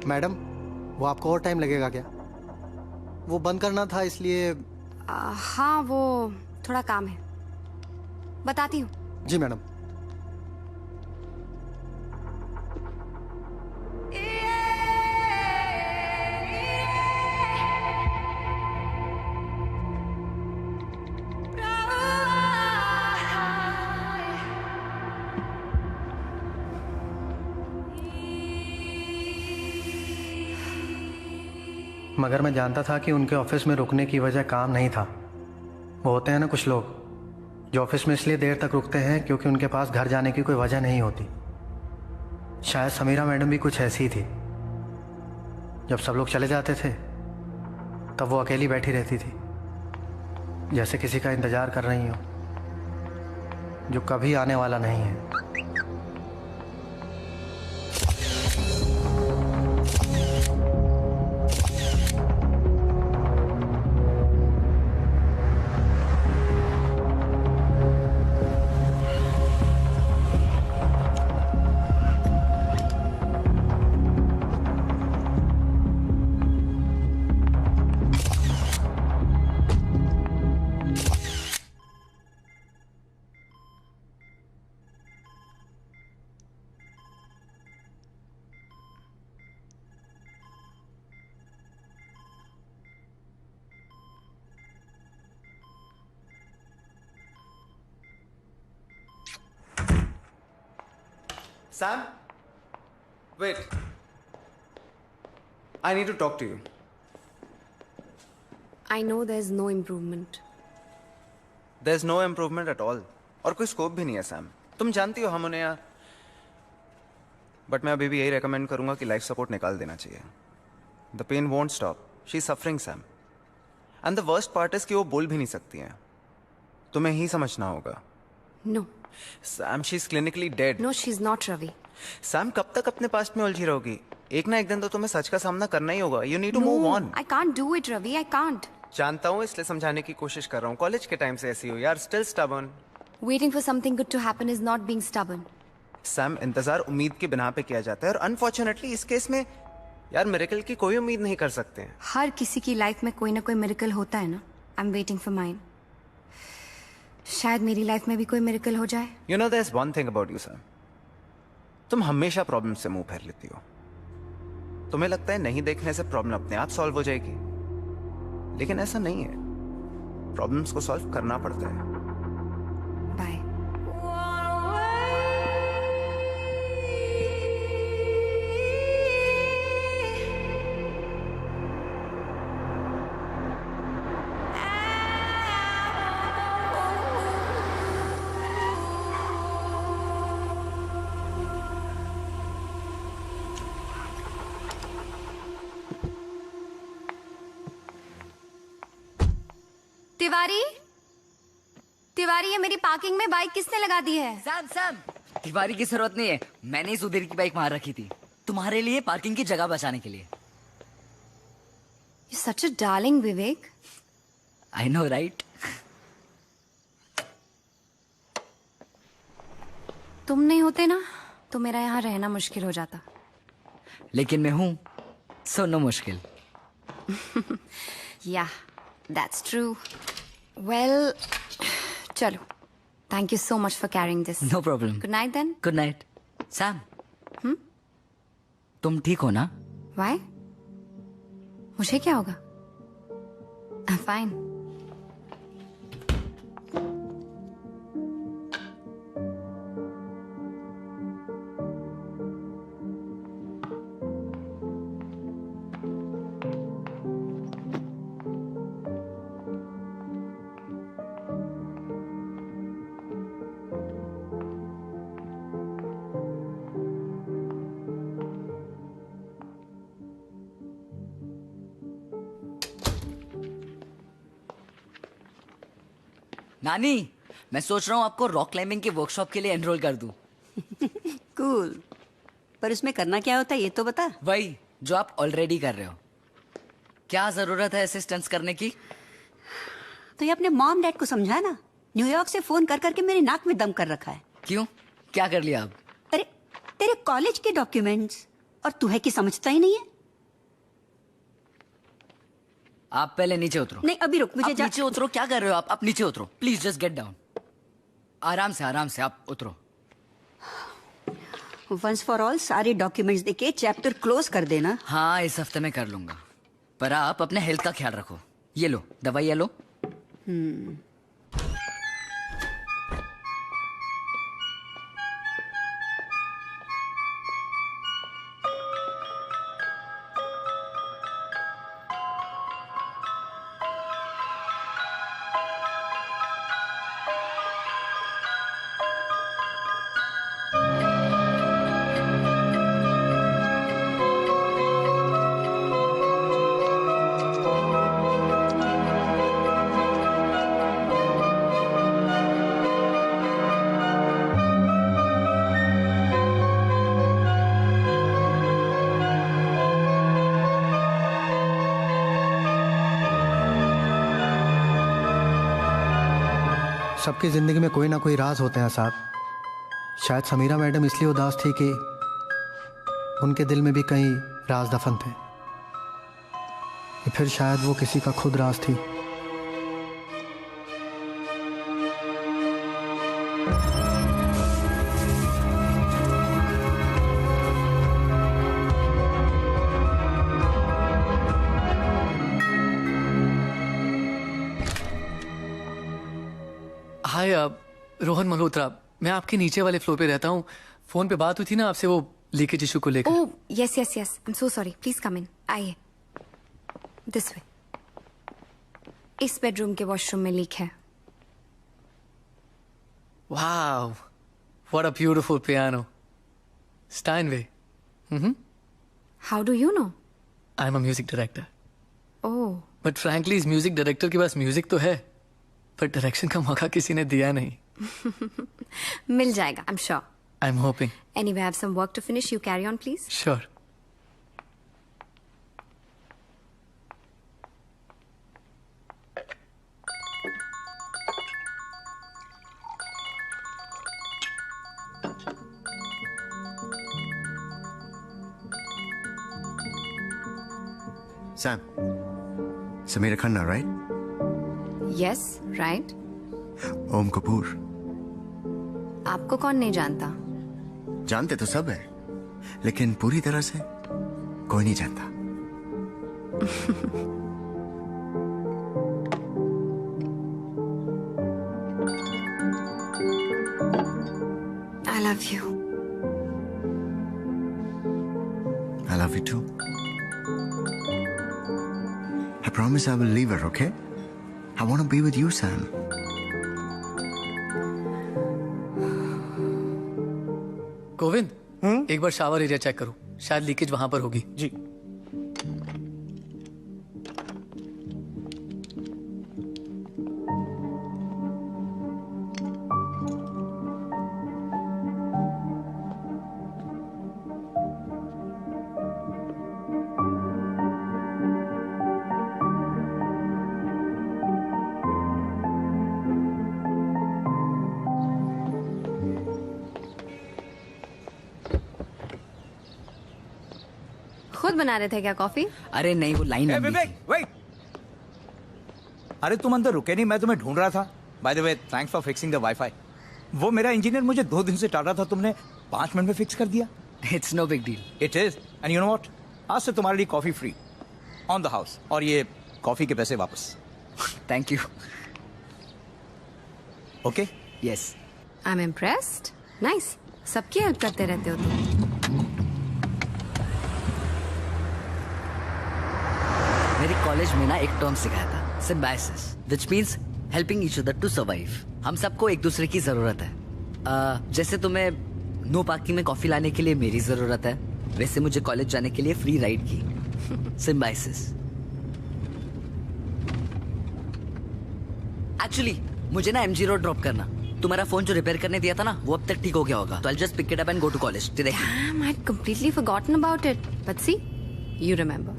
Madam, वो आपको और टाइम लगेगा क्या? वो बंद करना था इसलिए। हाँ, वो थोड़ा काम है, बताती हूँ। जी मैडम। मगर मैं जानता था कि उनके ऑफिस में रुकने की वजह काम नहीं था। वो होते हैं ना कुछ लोग जो ऑफिस में इसलिए देर तक रुकते हैं क्योंकि उनके पास घर जाने की कोई वजह नहीं होती। शायद समीरा मैडम भी कुछ ऐसी थी। जब सब लोग चले जाते थे तब वो अकेली बैठी रहती थी, जैसे किसी का इंतजार कर रही हो जो कभी आने वाला नहीं है। Sam? Wait. I need to talk to you. I know there's no improvement. There's no improvement at all. और कोई स्कोप भी नहीं है सैम। तुम जानती हो हम उन्हें यहाँ। बट मैं अभी भी यही रेकमेंड करूंगा कि लाइफ सपोर्ट निकाल देना चाहिए। The pain won't stop. She is suffering Sam. And the worst part is कि वो बोल भी नहीं सकती हैं। तुम्हें ही समझना होगा। No. Sam, she is clinically dead. No, she's not, Ravi. Sam, कब तक अपने पास्ट में उलझी रहोगी? एक ना एक दिन तो तुम्हें सच का सामना करना ही होगा। You need to move on. I can't do it, Ravi. I can't. जानता हूँ, इसलिए समझाने की कोशिश कर रहा हूँ। कॉलेज के टाइम से ऐसी हो यार। Still stubborn. Waiting for something good to happen is not being stubborn. Sam, इंतजार उम्मीद की बिना पे किया जाता है और अनफॉर्चुनेटली इस केस में यार मिरेकल की कोई उम्मीद नहीं कर सकते हैं। हर किसी की लाइफ में कोई ना कोई मिरेकल होता है ना। I'm waiting for mine. शायद मेरी लाइफ में भी कोई मिरेकल हो जाए। You know there is one thing about you Sam, तुम हमेशा प्रॉब्लम से मुंह फेर लेती हो। तुम्हें लगता है नहीं देखने से प्रॉब्लम अपने आप सॉल्व हो जाएगी, लेकिन ऐसा नहीं है। प्रॉब्लम्स को सॉल्व करना पड़ता है। बाय। तिवारी, तिवारी, ये मेरी पार्किंग में बाइक किसने लगा दी है? सैम, सैम, तिवारी की जरूरत नहीं है। मैंने इस उधर की बाइक वहां रखी थी तुम्हारे लिए, पार्किंग की जगह बचाने के लिए। You're such a darling, Vivek. I know right. तुम नहीं होते ना तो मेरा यहाँ रहना मुश्किल हो जाता। लेकिन मैं हूं, सो नो मुश्किल। Yeah, that's true. Well, चलो। Thank you so much for carrying this. No problem. Good night then. Good night. Sam, तुम ठीक हो ना? Why? मुझे क्या होगा? I'm fine. नानी, मैं सोच रहा हूँ आपको रॉक क्लाइंबिंग के वर्कशॉप के लिए एनरोल कर दूं। कूल। पर उसमें करना क्या होता है ये तो बता। वही जो आप ऑलरेडी कर रहे हो। क्या जरूरत है असिस्टेंस करने की? तो ये अपने मॉम डैड को समझा ना। न्यूयॉर्क से फोन कर करके मेरी नाक में दम कर रखा है। क्यों, क्या कर लिया अब? अरे तेरे कॉलेज के डॉक्यूमेंट्स, और तू है कि समझता ही नहीं है। आप पहले नीचे उतरो। नहीं अभी रुक, मुझे आप नीचे उतरो, क्या कर रहे हो आप नीचे उतरो प्लीज, जस्ट गेट डाउन। आराम से आप उतरो। वंस फॉर ऑल सारे डॉक्यूमेंट्स देके चैप्टर क्लोज कर देना। हाँ इस हफ्ते में कर लूंगा, पर आप अपने हेल्थ का ख्याल रखो। ये लो दवाई, ये लो। सबकी ज़िंदगी में कोई ना कोई राज होते हैं साहब। शायद समीरा मैडम इसलिए उदास थी कि उनके दिल में भी कई राज दफन थे, या फिर शायद वो किसी का खुद राज थी। हाय रोहन मल्होत्रा, मैं आपके नीचे वाले फ्लोर पे रहता हूँ। फोन पे बात हुई थी ना आपसे वो लीकेज इशू को लेकर। Oh yes yes yes, I am so sorry, please come in, आइए। This way. इस बेडरूम के वॉशरूम में लीक है। Wow, what a beautiful piano. Steinway. How do you know? I am a music director. Oh but frankly इस music director के पास music तो है, पर डायरेक्शन का मौका किसी ने दिया नहीं। मिल जाएगा, आई am sure. I am hoping. Anyway, I have some work to finish. You carry on, please. Sure. Sam, Samira Khanna, right? Yes, right. ओम कपूर। आपको कौन नहीं जानता? जानते तो सब है, लेकिन पूरी तरह से कोई नहीं जानता। I love you. I love you too. I promise I will leave her, okay? I want to be with you, Sam. Govind, एक बार शावर एरिया चेक करो, शायद लीकेज वहां पर होगी। जी। खुद बना रहे थे क्या कॉफी? अरे नहीं, वो लाइन लंबी थी। वेट। अरे तुम अंदर रुके नहीं, मैं तुम्हें ढूंढ रहा था। By the way, thanks for fixing the wifi. वो मेरा इंजीनियर मुझे 2 दिन से टाल रहा था, तुमने 5 मिनट में फिक्स कर दिया। It's no big deal. It is, and you know what, आज से तुम्हारे लिए coffee free on the house, और ये कॉफी के पैसे वापस। Thank you. Okay? Yes. I am impressed. Nice, सबकी हेल्प करते रहते हो तुम। मेरे कॉलेज में ना एक टर्म सिखाया था, symbiosis, which means helping each other to survive. हम सबको एक दूसरे की जरूरत है। जैसे तुम्हें नो पार्किंग में कॉफी लाने के लिए मेरी जरूरत है, वैसे मुझे कॉलेज जाने के लिए फ्री राइड की। सिम्बायोसिस। एक्चुअली मुझे ना एमजी रोड ड्रॉप करना। तुम्हारा फोन जो रिपेयर करने दिया था ना, वो अब तक ठीक हो गया होगा, तो I just pick it up and go to college directly. Damn, I'd completely forgotten about it. But see, you remember.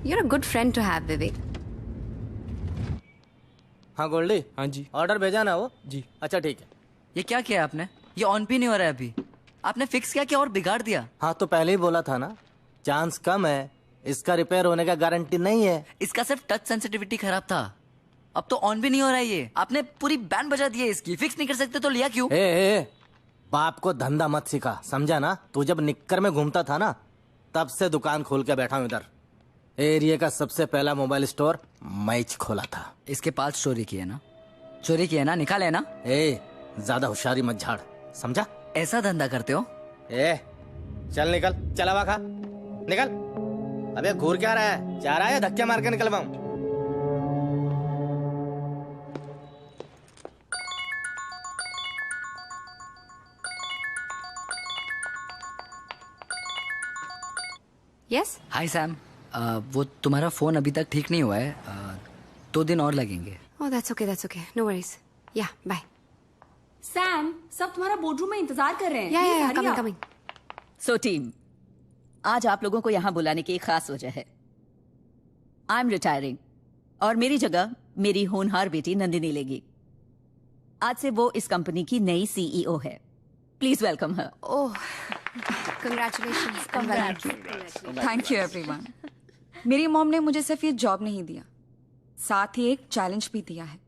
You're a good friend to have, Vivek. हाँ गोल्डी। हाँ जी, ऑर्डर भेजा ना वो? जी। अच्छा ठीक है। ये क्या किया आपने? ये ऑन भी नहीं हो रहा है अभी। आपने फिक्स किया कि और बिगाड़ दिया? हाँ तो पहले ही बोला था ना, चांस कम है, इसका रिपेयर होने का गारंटी नहीं है। इसका सिर्फ टच सेंसिटिविटी खराब था, अब तो ऑन भी नहीं हो रहा है ये। आपने पूरी बैंड बजा दी है इसकी, फिक्स नहीं कर सकते तो लिया क्यों? ए, बाप को धंधा मत सिखा, समझा ना? तू जब निक्कर में घूमता था ना, तब से दुकान खोल के बैठा हूँ इधर। एरिया का सबसे पहला मोबाइल स्टोर मैं खोला था। इसके पास चोरी किया ना? चोरी किया ना? निकाले ना? ज्यादा होशियारी मत झाड़, समझा? ऐसा धंधा करते हो? चल निकल, चला हुआ खा, निकल। अबे घूर क्या रहा है? जा रहा है धक्के मार के निकलवाऊं? यस हाय सैम, वो तुम्हारा फोन अभी तक ठीक नहीं हुआ है, 2 दिन और लगेंगे। Oh that's okay no worries. Yeah bye. Sam, सब तुम्हारा बोर्डरूम में इंतजार कर रहे हैं। या कमिंग। सो टीम, आज आप लोगों को यहाँ बुलाने की एक खास वजह है। आई एम रिटायरिंग और मेरी जगह मेरी होनहार बेटी नंदिनी लेगी। आज से वो इस कंपनी की नई सीईओ है। Please welcome her. Oh congratulations. Thank you everyone. मेरी मॉम ने मुझे सिर्फ ये जॉब नहीं दिया, साथ ही एक चैलेंज भी दिया है।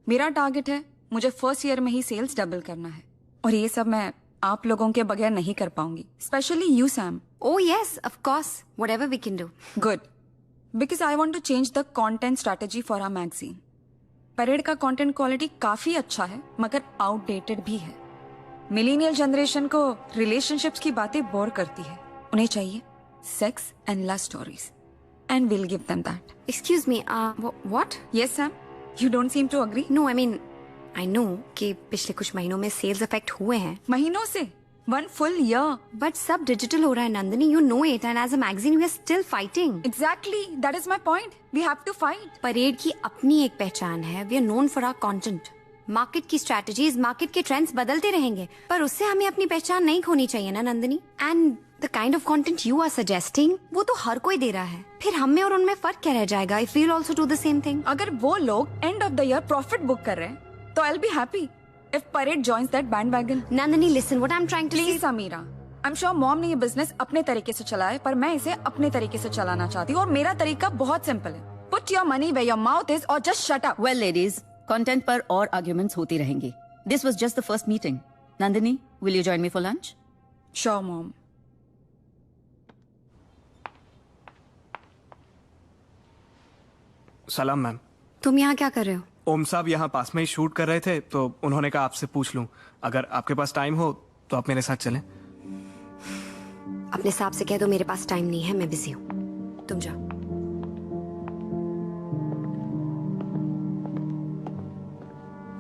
मेरा टारगेट है मुझे फर्स्ट ईयर में ही सेल्स डबल करना है, और ये सब मैं आप लोगों के बगैर नहीं कर पाऊंगी, specially you Sam. Oh yes, of course. Whatever we can do. Good. Because I want to change the content strategy for our magazine. Parade का कंटेंट क्वालिटी काफी अच्छा है, मगर आउटडेटेड भी है। मिलेनियल जनरेशन को रिलेशनशिप्स की बातें बोर करती है। उन्हें चाहिए sex and love stories, and will give them that. Excuse me. What? Yes, Sam. You don't seem to agree. No, I mean, I know कि पिछले कुछ महीनों में सेल्स अफेक्ट हुए हैं। महीनों से? 1 full year. But सब डिजिटल हो रहा है Nandini, you know it, and as a magazine we are still fighting. Exactly, that is my point. We have to fight. Parade की अपनी एक पहचान है। We are known for our content. Market की स्ट्रैटेजीज, मार्केट के ट्रेंड्स बदलते रहेंगे, पर उससे हमें अपनी पहचान नहीं खोनी चाहिए ना Nandini. And the kind of content you are suggesting, वो तो हर कोई दे रहा है, फिर हम में और उनमें फर्क क्या रह जाएगा? If we will also do the same thing. अगर वो लोग end of the year profit book कर रहे हैं, तो I will be happy if Parade joins that bandwagon. Nandini, listen, what I'm trying to Please, Samira. I'm sure mom ने ये business अपने तरीके से चलाया है, पर मैं इसे अपने तरीके से चलाना चाहती हूँ, और मेरा तरीका बहुत सिंपल है। Put your money where your mouth is, or just shut up. Well, ladies, content पर और आर्ग्यूमेंट्स होती रहेंगी। This was just the first meeting. Nandini, will you join me for lunch? Sure, mom. सलाम ma'am. तुम यहाँ क्या कर रहे हो? ओम साहब यहाँ पास में ही शूट कर रहे थे, तो उन्होंने कहा आपसे पूछ लूं, अगर आपके पास टाइम हो तो आप मेरे साथ चलें। अपने साहब से कह दो मेरे पास टाइम नहीं है, मैं बिजी हूँ, तुम जाओ।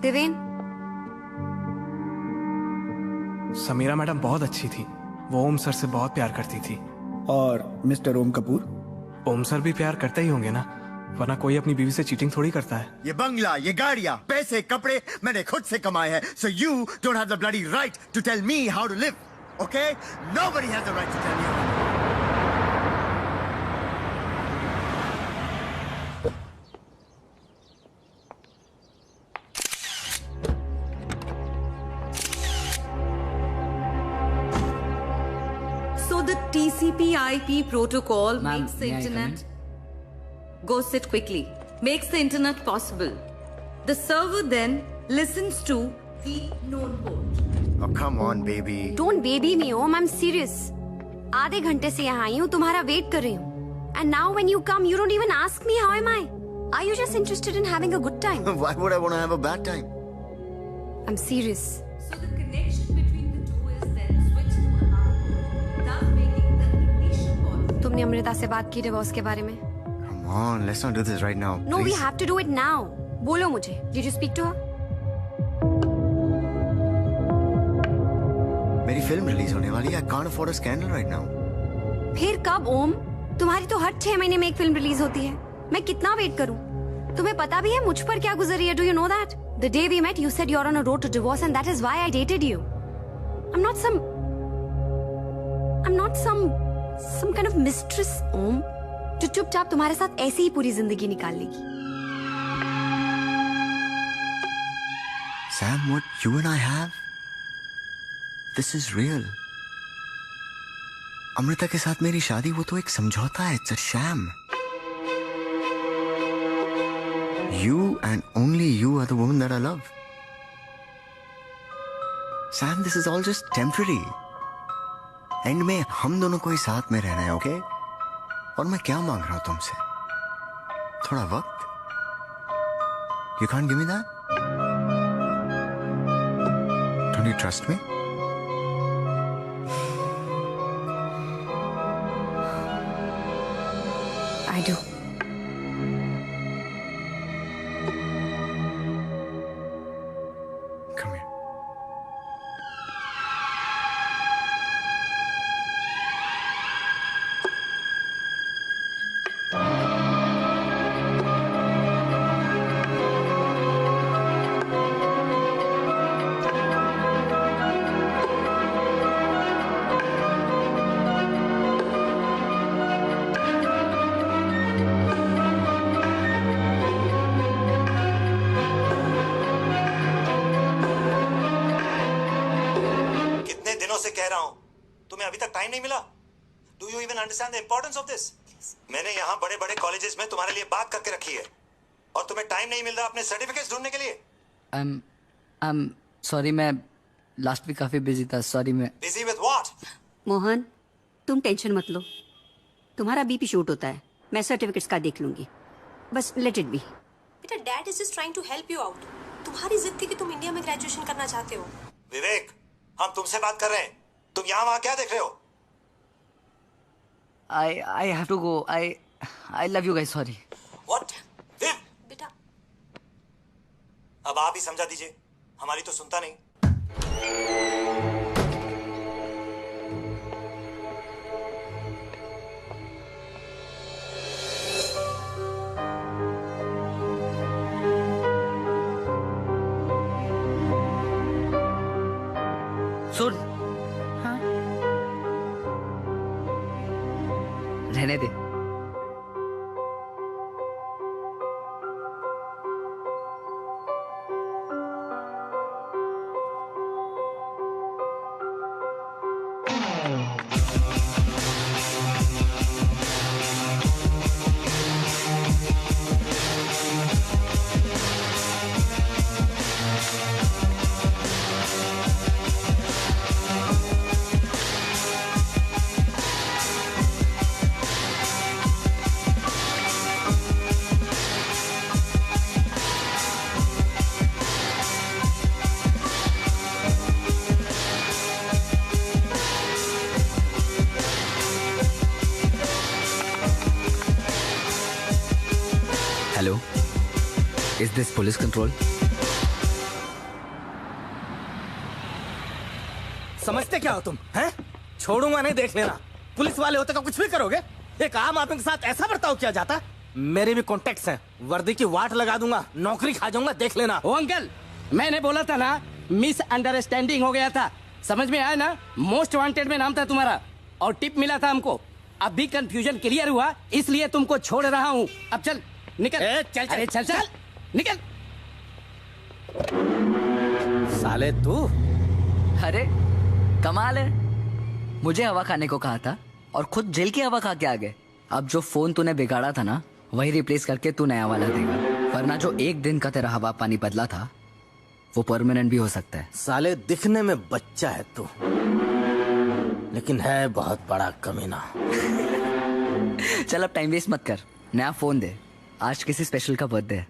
देवेन। समीरा मैडम बहुत अच्छी थी, वो ओम सर से बहुत प्यार करती थी। और मिस्टर ओम कपूर? ओम सर भी प्यार करते ही होंगे ना, वरना कोई अपनी बीवी से चीटिंग थोड़ी करता है। ये बंगला, ये गाड़ियां, पैसे, कपड़े मैंने खुद से कमाए हैं। So you don't have the bloody right to tell me how to live, okay? Nobody has the right to tell me. So the TCP/IP protocol Ma'am, makes the may I come internet. Go sit quickly. Makes the internet possible. The server then listens to the known port. Oh, come on, baby. Don't baby me, Om. I'm serious. आधे घंटे से यहाँ आई हूँ, तुम्हारा wait कर रही हूँ। And now when you come, you don't even ask me how am I. Are you just interested in having a good time? Why would I want to have a bad time? I'm serious. So the connection between the two is then switched to another port, thus making the initial call. तुमने अमृता से बात की divorce के बारे में? Come on, let's not do this right now. No, we please. have to do it now. बोलो मुझे. Did you speak to her? मेरी फिल्म रिलीज होने वाली है. I can't afford a scandal right now. फिर कब ओम? तुम्हारी तो हर 6 महीने में एक फिल्म रिलीज होती है। मैं कितना वेट करूं? तुम्हें पता भी है मुझ पर क्या गुजरी है? Do you know that? The day we met, you said you're on a road to divorce, and that is why I dated you. I'm not some kind of mistress, ओम, जो चुपचाप तुम्हारे साथ ऐसे ही पूरी जिंदगी निकाल लेगी। Sam, what you and I have, this is real. Amrita के साथ मेरी शादी वो तो एक समझौता है, it's a sham. You and only you are the woman that I love. Sam, this is all just temporary. And में हम दोनों को ही साथ में रहना है, ओके? और मैं क्या मांग रहा हूं तुमसे? थोड़ा वक्त. You can't give me that? Don't you trust me? I do. Come here. कह रहा हूं, तुम्हें अभी तक टाइम नहीं मिला? Do you even understand the importance of this? मैंने यहाँ बड़े बड़े कॉलेजेस में तुम्हारे लिए बात करके रखी है और तुम्हें टाइम नहीं मिल रहा अपने सर्टिफिकेट्स ढूंढने के लिए. I'm sorry, मैं लास्ट वीक काफी बिजी था. सॉरी. मैं बिजी विद व्हाट? मोहन, तुम टेंशन मत लो. तुम्हारा बीपी शूट होता है. मैं सर्टिफिकेट्स का देख लूंगी. बस लेट इट बी. बेटा, dad is just trying to help you out. तुम्हारी जिद थी कि तुम इंडिया में ग्रेजुएशन करना चाहते हो. विवेक, हम तुमसे बात कर रहे हैं. तुम यहाँ वहाँ क्या देख रहे हो? I have to go. I love you guys. Sorry. What? Viv? बेटा, अब आप ही समझा दीजिए. हमारी तो सुनता नहीं. सुन. हाँ? रहने दे. Hello? Is this police control? समझते क्या हो तुम? हैं? छोड़ूंगा नहीं, देख लेना. पुलिस वाले होते तो कुछ भी करोगे. एक आम आदमी के साथ ऐसा बर्ताव किया जाता? मेरे भी कॉन्टेक्ट्स हैं. वर्दी की वाट लगा दूंगा, नौकरी खा जाऊंगा, देख लेना. ओ अंकल, मैंने बोला था ना, मिस अंडरस्टैंडिंग हो गया था. समझ में आया ना? मोस्ट वांटेड में नाम था तुम्हारा और टिप मिला था हमको. अब भी कंफ्यूजन क्लियर हुआ, इसलिए तुमको छोड़ रहा हूँ. अब चल निकल. चल अरे चल चल निकल. साले तू. अरे कमाल है. मुझे हवा खाने को कहा था और खुद जेल की हवा खा के आ गए. अब जो फोन तूने बिगाड़ा था ना, वही रिप्लेस करके तू नया वाला देगा. वरना जो एक दिन का तेरा हवा पानी बदला था, वो परमानेंट भी हो सकता है. साले दिखने में बच्चा है तू, लेकिन है बहुत बड़ा कमीना. चल अब टाइम वेस्ट मत कर, नया फोन दे. आज किसी स्पेशल का बर्थडे है.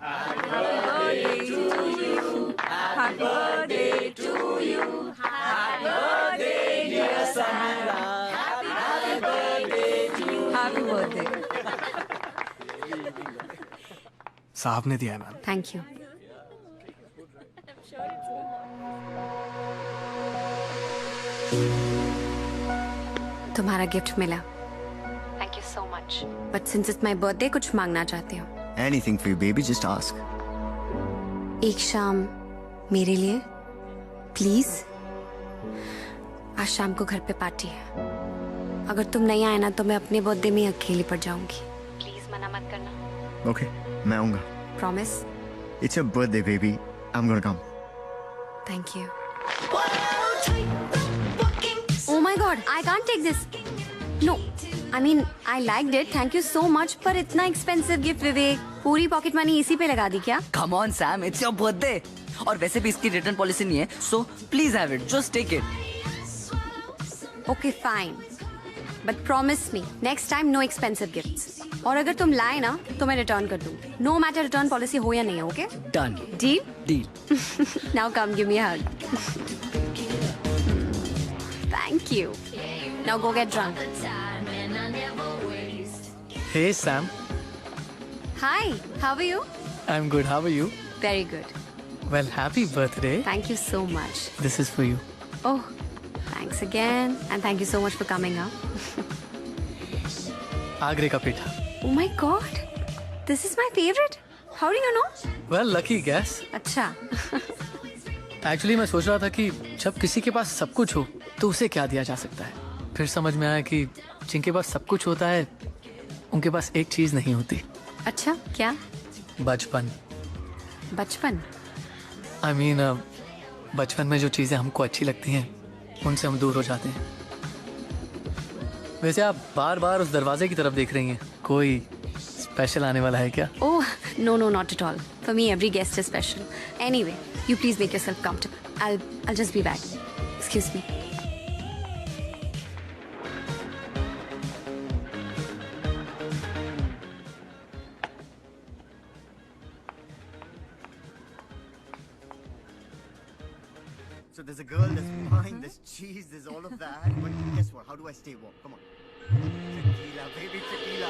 साहब ने दिया है मैम. Thank you. तुम्हारा गिफ्ट मिला. Thank you so much. But since it's my birthday, कुछ मांगना चाहती हूँ. Anything for you, baby. Just ask. एक शाम मेरे लिए प्लीज. आज शाम को घर पे पार्टी है. अगर तुम नहीं आए ना तो मैं अपने बर्थडे में अकेली पड़ जाऊंगी. प्लीज मना मत करना. Okay, मैं आऊँगा. Promise. It's your birthday, baby. I'm gonna come. Thank you. Oh my God, I can't take this. I mean I liked it, thank you so much, पर इतना एक्सपेंसिव गिफ्ट विवेक, पूरी पॉकेट मनी इसी पे लगा दी क्या? Come on Sam, it's your birthday. और वैसे भी इसकी रिटर्न पॉलिसी नहीं है, so please have it, just take it. Okay fine, but promise me next time no expensive gifts. और अगर तुम लाए ना तो मैं रिटर्न कर दूँ, नो मैटर रिटर्न पॉलिसी हो या नहीं हो। Okay done, deal deal. Now come give me a hug. Thank you, now go get drunk. Hey Sam, Hi, how are you? I'm good. How are you? Very good. Well, happy birthday. Thank you so much. This is for you. Oh, thanks again, and thank you so much for coming up. आगरे का पेठा. Oh my God, this is my favorite. How do you know? Well, lucky guess. अच्छा. Actually, मैं सोच रहा था कि जब किसी के पास सब कुछ हो तो उसे क्या दिया जा सकता है. फिर समझ में आया कि जिनके पास सब कुछ होता है उनके पास एक चीज नहीं होती. अच्छा, क्या? बचपन. बचपन? I mean, बचपन में जो चीजें हमको अच्छी लगती हैं उनसे हम दूर हो जाते हैं. वैसे आप बार बार उस दरवाजे की तरफ देख रही हैं, कोई स्पेशल आने वाला है क्या? Oh, no, not at all. For me, every guest is special. Anyway, you please make yourself comfortable. I'll just be back. Excuse me. So there's a girl, there's wine, there's cheese, there's all of that. But guess what? How do I stay warm? Come on. Tequila, baby, tequila.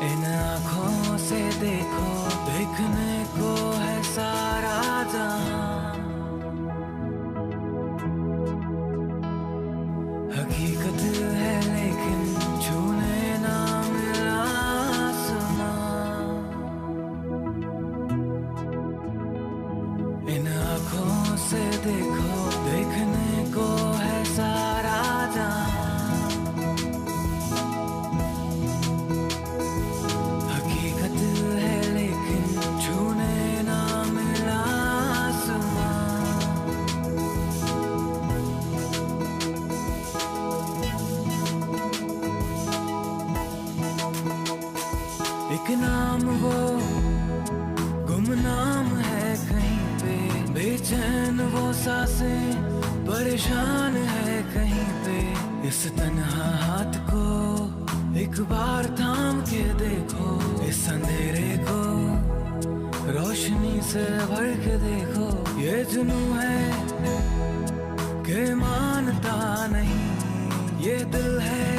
इन आँखों से देखो, देखने को है सारा जहां। हकीकत है लेकिन छूने ना मिला आसमां। इन आँखों से देखो, देखने को है सारा जहां। एक नाम वो गुमनाम है कहीं पे, बेचैन वो सांसें परेशान है कहीं पे। इस तन्हा हाथ को एक बार थाम के देखो, इस अंधेरे को रोशनी से भर के देखो। ये जुनू है कि मानता नहीं, ये दिल है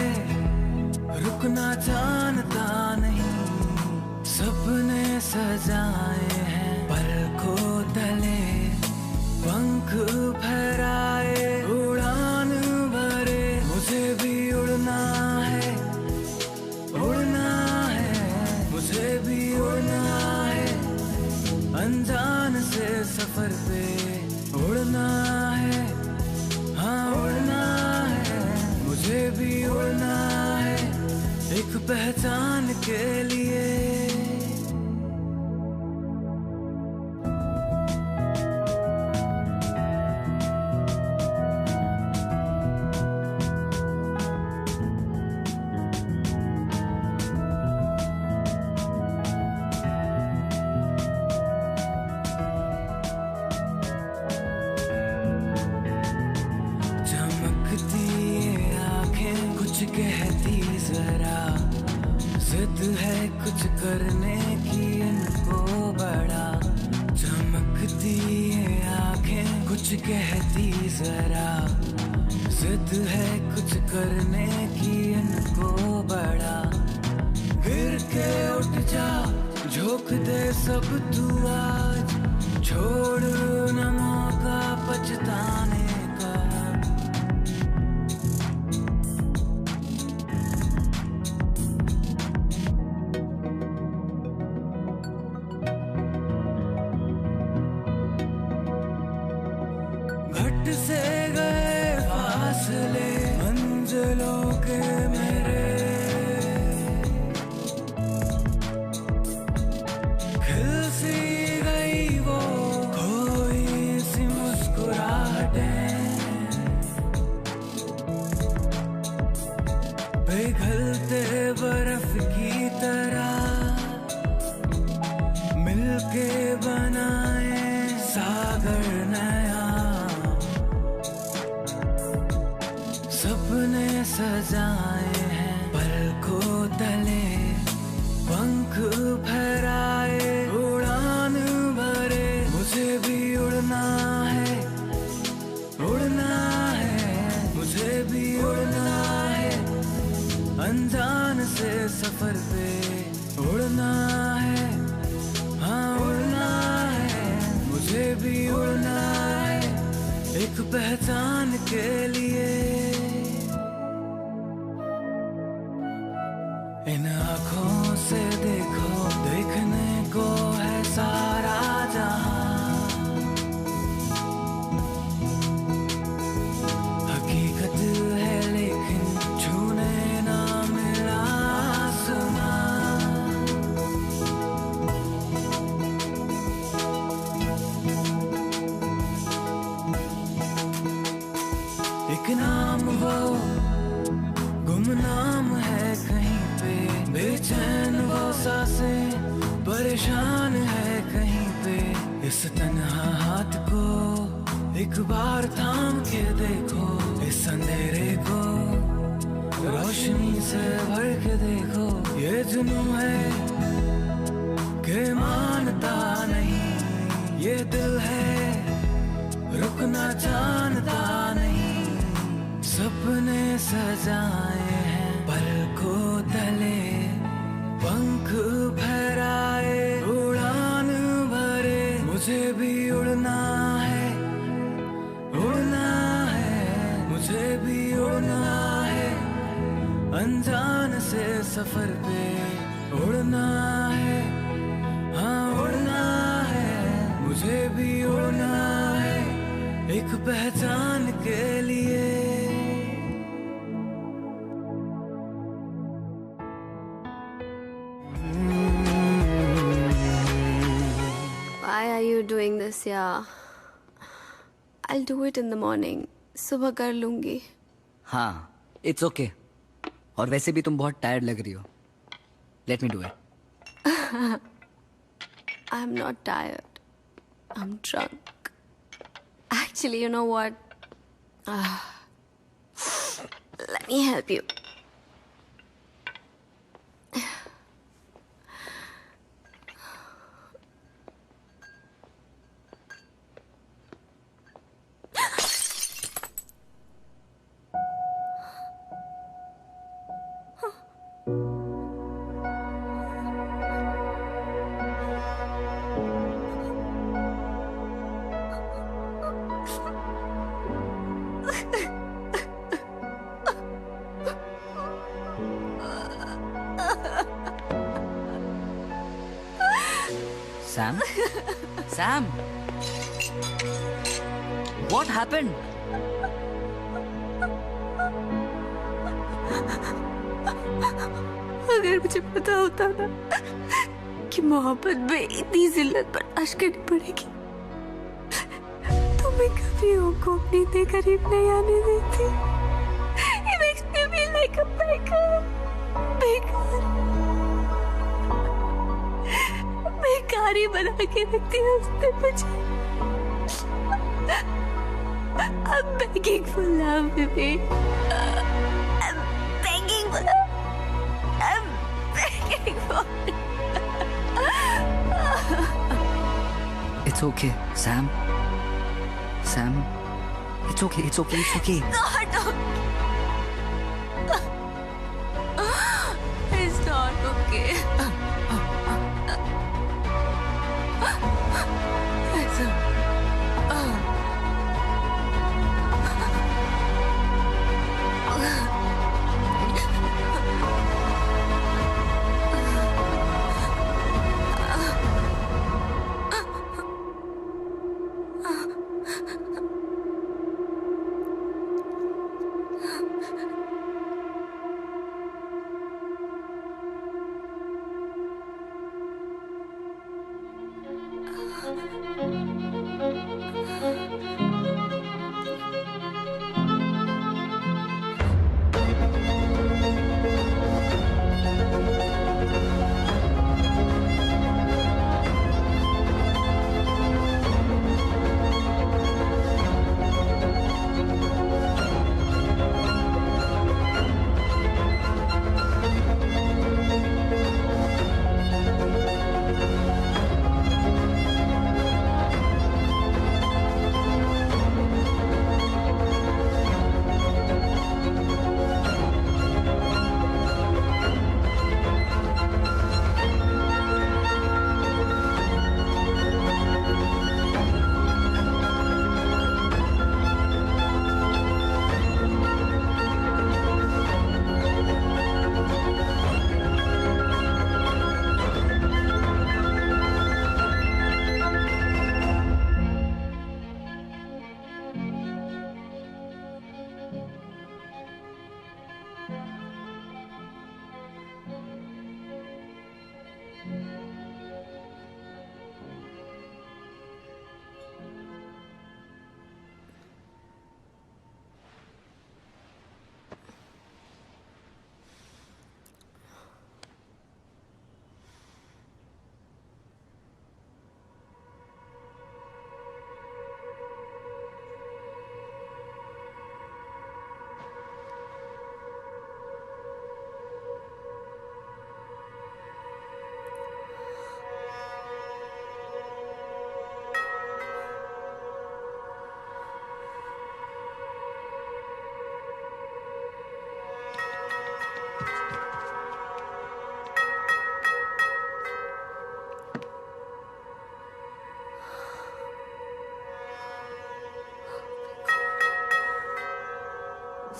रुकना जानता नहीं। सपने सजाए हैं पलकों तले, पंख फहराए उड़ान भरे। मुझे भी उड़ना है, उड़ना है, मुझे भी उड़ना है। अनजान से सफर पे उड़ना है, हाँ उड़ना है। मुझे भी उड़ना है एक पहचान के लिए। कहती जरा जिद है कुछ करने की इनको बड़ा। चमकती है आंखें कुछ कहती जरा जिद है कुछ करने की इनको बड़ा। गिर के उठ जा, झोंक दे सब तू आज, छोड़ न घट से गए फासले मंजिलों के मेरे, खिल सी गई वो खोई सी मुस्कुराहटें, पिघलते बर्फ की तरह मिलके बनाए सागर नया, सपने सजाए हैं पलकों तले, पंख फहराए उड़ान भरे, मुझे भी उड़ना है, उड़ना है, मुझे भी उड़ना है, अनजान से सफर पे उड़ना है, हाँ उड़ना है, मुझे भी उड़ना है, एक पहचान के लिए। इन आँखों से देखो, देखने को है सारा जहां, हकीकत है लेकिन छूने ना मिला आसमां। एक नाम वो गुमनाम है कहीं पे, बेचैन वो सांसें परेशान है कहीं पे, इस तन्हा हाथ को एक बार थाम के देखो, इस अंधेरे को रोशनी से भर के देखो, ये जुनूं है कि मानता नहीं, ये दिल है रुकना जानता नहीं, सपने सजाए हैं पलकों तले, पंख फहराए उड़ान भरे, मुझे भी उड़ना है, उड़ना है, मुझे भी उड़ना है, अनजान से सफर पे उड़ना है, हाँ उड़ना है, मुझे भी उड़ना है, एक पहचान के लिए। Why are you doing this, yeah? I'll do it in the morning. सुबह कर लूंगी. हाँ, it's okay. और वैसे भी तुम बहुत टायर्ड लग रही हो. Let me do it. I'm not tired. I'm drunk. Actually, you know what? Let me help you. Sam? Sam? What happened? अगर मुझे पता होता ना कि मोहब्बत में इतनी जिल्लत बर्दाश्त करनी पड़ेगी तो मैं कभी को अपने इतने करीब नहीं आने देती. It makes me feel like a beggar. बेकारी बना के रखती है उसने मुझे. I'm begging for love, baby. I'm begging for love. I'm begging for it. It's okay, Sam. Sam, it's okay, it's okay, it's okay. Not okay. It's not okay.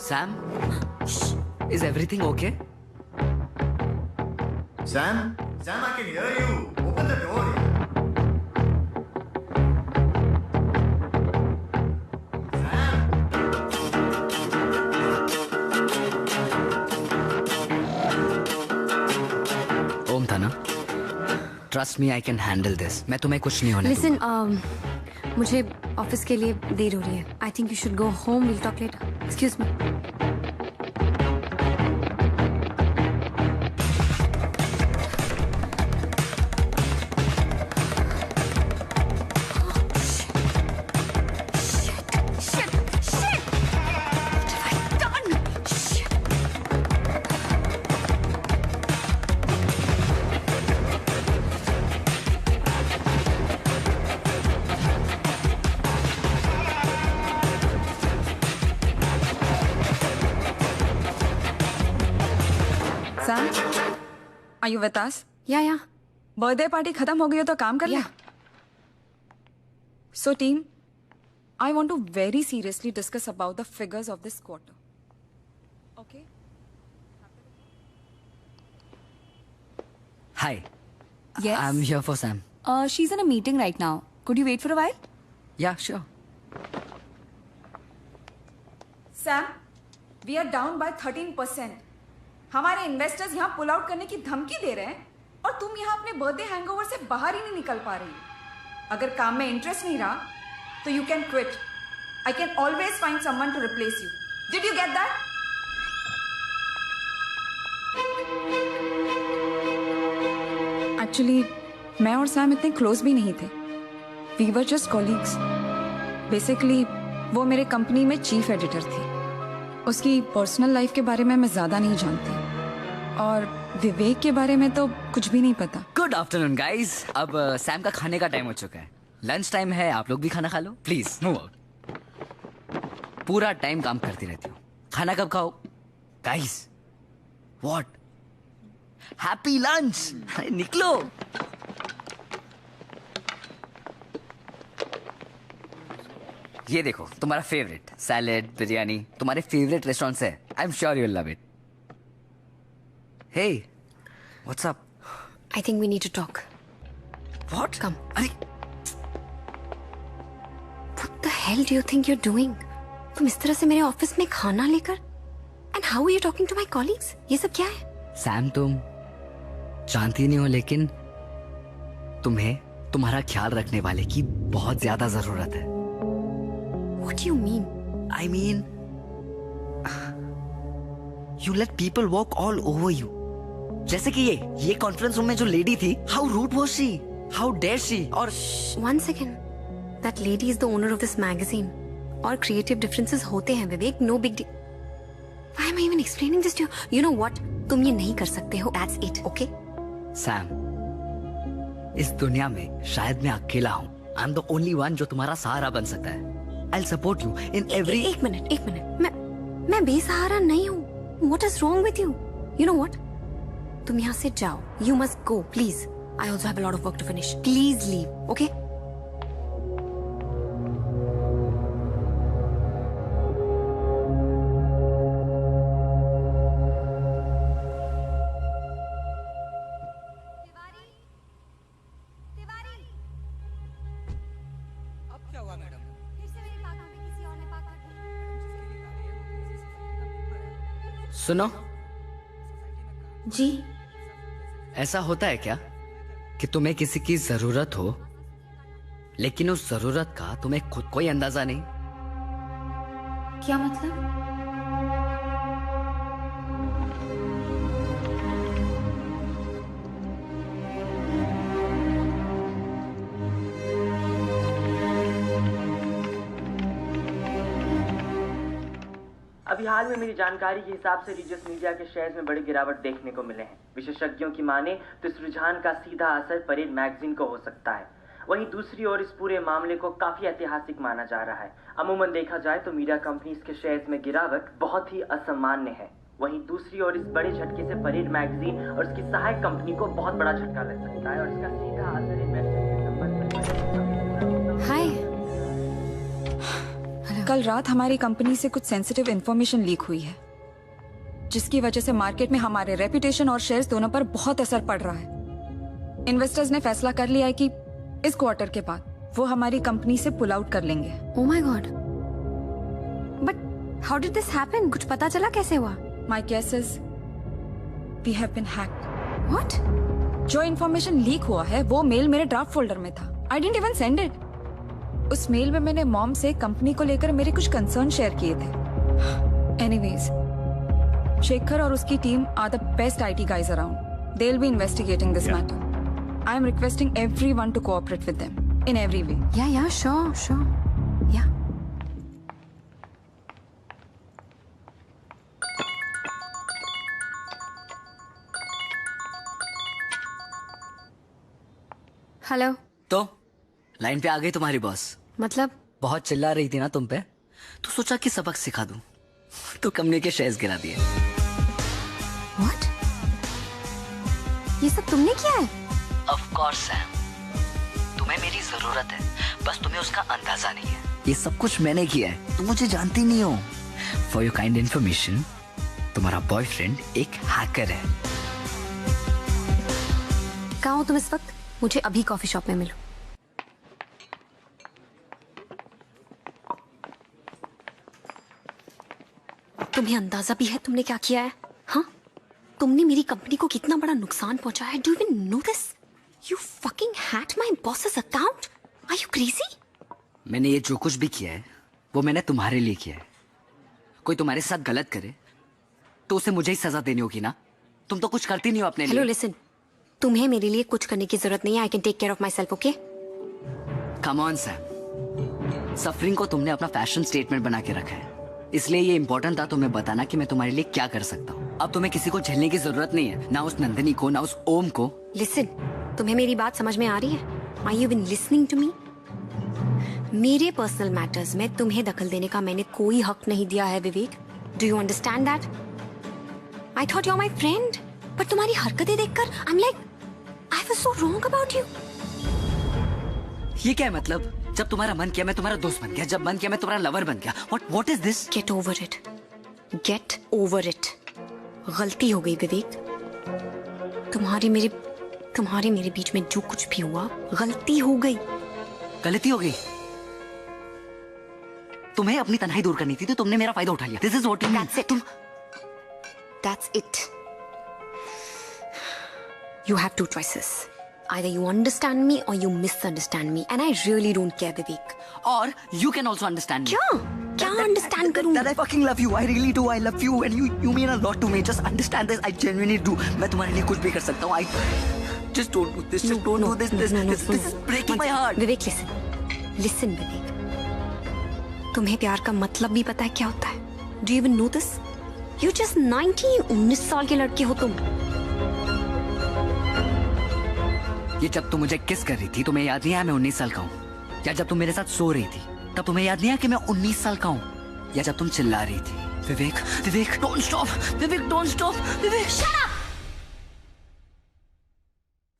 Sam, is everything okay? Sam, I can hear you. Open the door. ओम था ना? Trust me, I can handle this. मैं तुम्हें कुछ नहीं होने Listen, मुझे office के लिए देर हो रही है. I think you should go home. We'll talk later. Excuse me. Sam, are you with us? Yeah. Birthday party खत्म हो गई हो तो काम कर ले. So team, I want to very seriously discuss about the figures of this quarter. Okay? Hi. Yes? I'm here for Sam. She's in a meeting right now. Could you wait for a while? Yeah, sure. Sam, we are down by 13%. हमारे investors यहाँ pull out करने की धमकी दे रहे हैं और तुम यहाँ अपने बर्थडे हैंगओवर से बाहर ही नहीं निकल पा रही. अगर काम में इंटरेस्ट नहीं रहा तो you can quit. I can always find someone to replace you. Did you get that? Actually मैं और सैम इतने क्लोज भी नहीं थे. We were just colleagues. Basically वो मेरे कंपनी में चीफ एडिटर थी. उसकी पर्सनल लाइफ के बारे में मैं ज्यादा नहीं जानती और विवेक के बारे में तो कुछ भी नहीं पता. Good afternoon guys. अब सैम का खाने का टाइम हो चुका है. लंच टाइम है. आप लोग भी खाना खा लो प्लीज. Move out. पूरा टाइम काम करती रहती हूँ. खाना कब खाओ गाइस? व्हाट? Happy lunch. निकलो. ये देखो तुम्हारा फेवरेट सैलेड बिरयानी. तुम्हारे फेवरेट रेस्टोरेंट से. I am sure you love it. Hey what's up? I think we need to talk. What? Come. अरे What the hell do you think you're doing? तुम इस तरह से मेरे ऑफिस में खाना लेकर? And how are you talking to my colleagues? ये सब क्या है? सैम तुम जानती नहीं हो लेकिन तुम्हें तुम्हारा ख्याल रखने वाले की बहुत ज्यादा जरूरत है. What do you mean? I mean, you let people walk all over you. जैसे कि ये कॉन्फ्रेंस रूम में जो लेडी थी. How rude was she? How dare she? और One second. That lady is the owner of this magazine. और creative differences होते हैं विवेक. No big deal. Why am I even explaining this to you? You know what? तुम ये नहीं कर सकते हो. That's it. Okay? सैम, इस दुनिया में शायद मैं अकेला हूँ. I'm the only one जो तुम्हारा सहारा बन सकता है. I'll support you in every. एक मिनट. मैं बेसहारा नहीं हूँ. What is wrong with you? You know what? तुम यहाँ से जाओ. You must go, please. I also have a lot of work to finish. Please leave, okay? सुनो. जी. ऐसा होता है क्या कि तुम्हें किसी की जरूरत हो लेकिन उस जरूरत का तुम्हें खुद कोई अंदाजा नहीं? क्या मतलब? अभी हाल में मेरी जानकारी के हिसाब से रिलीजियस मीडिया के शेयर्स में बड़ी गिरावट देखने को मिले हैं. विशेषज्ञों की माने तो इस रुझान का सीधा असर परेड मैगजीन को हो सकता है. वहीं दूसरी ओर इस पूरे मामले को काफी ऐतिहासिक माना जा रहा है. अमूमन देखा जाए तो मीडिया कंपनीज के शेयर्स में गिरावट बहुत ही असामान्य है. वहीं दूसरी ओर इस बड़े झटके से परेड मैगजीन और उसकी सहायक कंपनी को बहुत बड़ा झटका लग सकता है और इसका सीधा असर इन्वेस्टर के संबंध में। हाय। कल रात हमारी कंपनी से कुछ सेंसिटिव इंफॉर्मेशन लीक हुई है, जिसकी वजह से मार्केट में हमारे रेपुटेशन और शेयर्स दोनों पर बहुत असर पड़ रहा है। इन्वेस्टर्स ने फैसला कर लिया है कि इस क्वार्टर के बाद वो हमारी कंपनी से पुल आउट कर लेंगे। Oh my god, but how did this happen? कुछ पता चला कैसे हुआ? My guess is we have been hacked. What? जो इन्फॉर्मेशन लीक हुआ है वो मेल मेरे ड्राफ्ट फोल्डर में था। I didn't even send it. उस मेल में मैंने मॉम से कंपनी को लेकर मेरे कुछ कंसर्न शेयर किए थे। एनीवेज, शेखर और उसकी team are the best IT guys around. They'll be investigating this matter. I am requesting everyone to cooperate with them in every way. Yeah, sure. Yeah. Hello. तो line पे आ गई तुम्हारी boss? मतलब? बहुत चिल्ला रही थी ना तुम पे, तो सोचा कि सबक सिखा दूं। तो कंपनी के शेयर्स गिरा दिए। What? ये सब तुमने किया है? Of course सैम, तुम्हें मेरी जरूरत है, बस तुम्हें उसका अंदाजा नहीं है। ये सब कुछ मैंने किया है, तुम मुझे जानती नहीं हो। For your kind information, तुम्हारा बॉयफ्रेंड एक हैकर है। कहाँ हो तुम इस वक्त? मुझे अभी कॉफी शॉप में मिलो। तुम्हें अंदाजा भी है तुमने क्या किया है? हाँ, तुमने मेरी कंपनी को कितना बड़ा नुकसान पहुंचाया है। Do you even know this? You fucking hacked my boss's account. Are you crazy? मैंने ये जो कुछ भी किया है वो मैंने तुम्हारे लिए किया है। कोई तुम्हारे साथ गलत करे तो उसे मुझे ही सजा देनी होगी ना। तुम तो कुछ करती नहीं हो अपने लिए। हेलो लिसन, तुम्हें मेरे लिए कुछ करने की जरूरत नहीं है। I can take care of myself, okay? Come on Sam, suffering को तुमने अपना फैशन स्टेटमेंट बना के रखा है, इसलिए ये इंपॉर्टेंट था तुम्हें बताना कि मैं तुम्हारे लिए क्या कर सकता हूँ। अब तुम्हें किसी को झेलने की जरूरत नहीं है, ना उस नंदिनी को ना उस ओम को। लिसन, तुम्हें मेरी बात समझ में आ रही है? Are you been listening to me? मेरे पर्सनल मैटर्स में तुम्हें दखल देने का मैंने कोई हक नहीं दिया है Vivek. Do you understand that? I thought you are my friend, पर तुम्हारी हरकतें देखकर I am like I was so wrong about you. ये क्या है मतलब? जब तुम्हारा मन किया मैं तुम्हारा दोस्त बन गया, जब मन किया मैं तुम्हारा लवर बन गया। What is this? Get over it. Get over it. गलती हो गई विवेक। तुम्हारे मेरे बीच में जो कुछ भी हुआ गलती हो गई। गलती हो गई? तुम्हें अपनी तन्हाई दूर करनी थी तो तुमने मेरा फायदा उठा लिया। This is what you mean. That's it. That's it. You have two choices. Either you understand me or you misunderstand me, and I really don't care, Vivek. Or you can also understand me. क्या understand करूँ? That I fucking love you. I really do. I love you, and you mean a lot to me. Just understand this. I genuinely do. मैं तुम्हारे लिए कुछ भी कर सकता हूँ. I just don't do this. Just don't do this. This is breaking my heart. Vivek, listen, Vivek. तुम्हें प्यार का मतलब भी पता है क्या होता है? Do you even know this? You just 19 साल के लड़के हो तुम। ये जब तुम मुझे किस कर रही थी तुम्हें याद नहीं आया मैं 19 साल का हूँ? या जब तुम मेरे साथ सो रही थी तब तुम्हें याद नहीं आया कि मैं 19 साल का हूँ? या जब तुम चिल्ला रही थी Vivek don't stop, Vivek don't stop, Vivek shut up,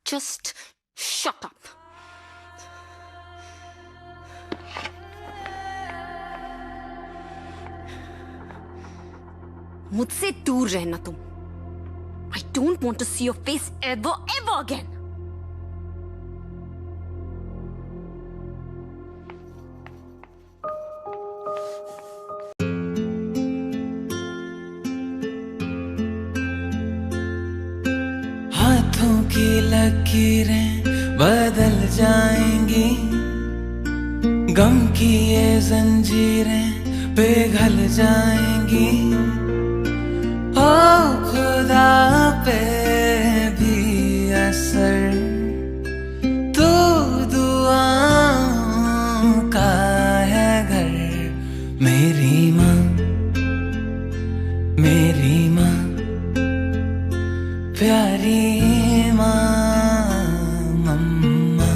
just shut up. मुझसे दूर रहना तुम। I don't want to see your face ever again. हाथों की लकीरें बदल जाएंगी, गम की ये जंजीरें पिघल जाएंगी। ओ खुदा पे भी असर तो दुआओं का है घर। मेरी माँ प्यारी माँ मम्मा,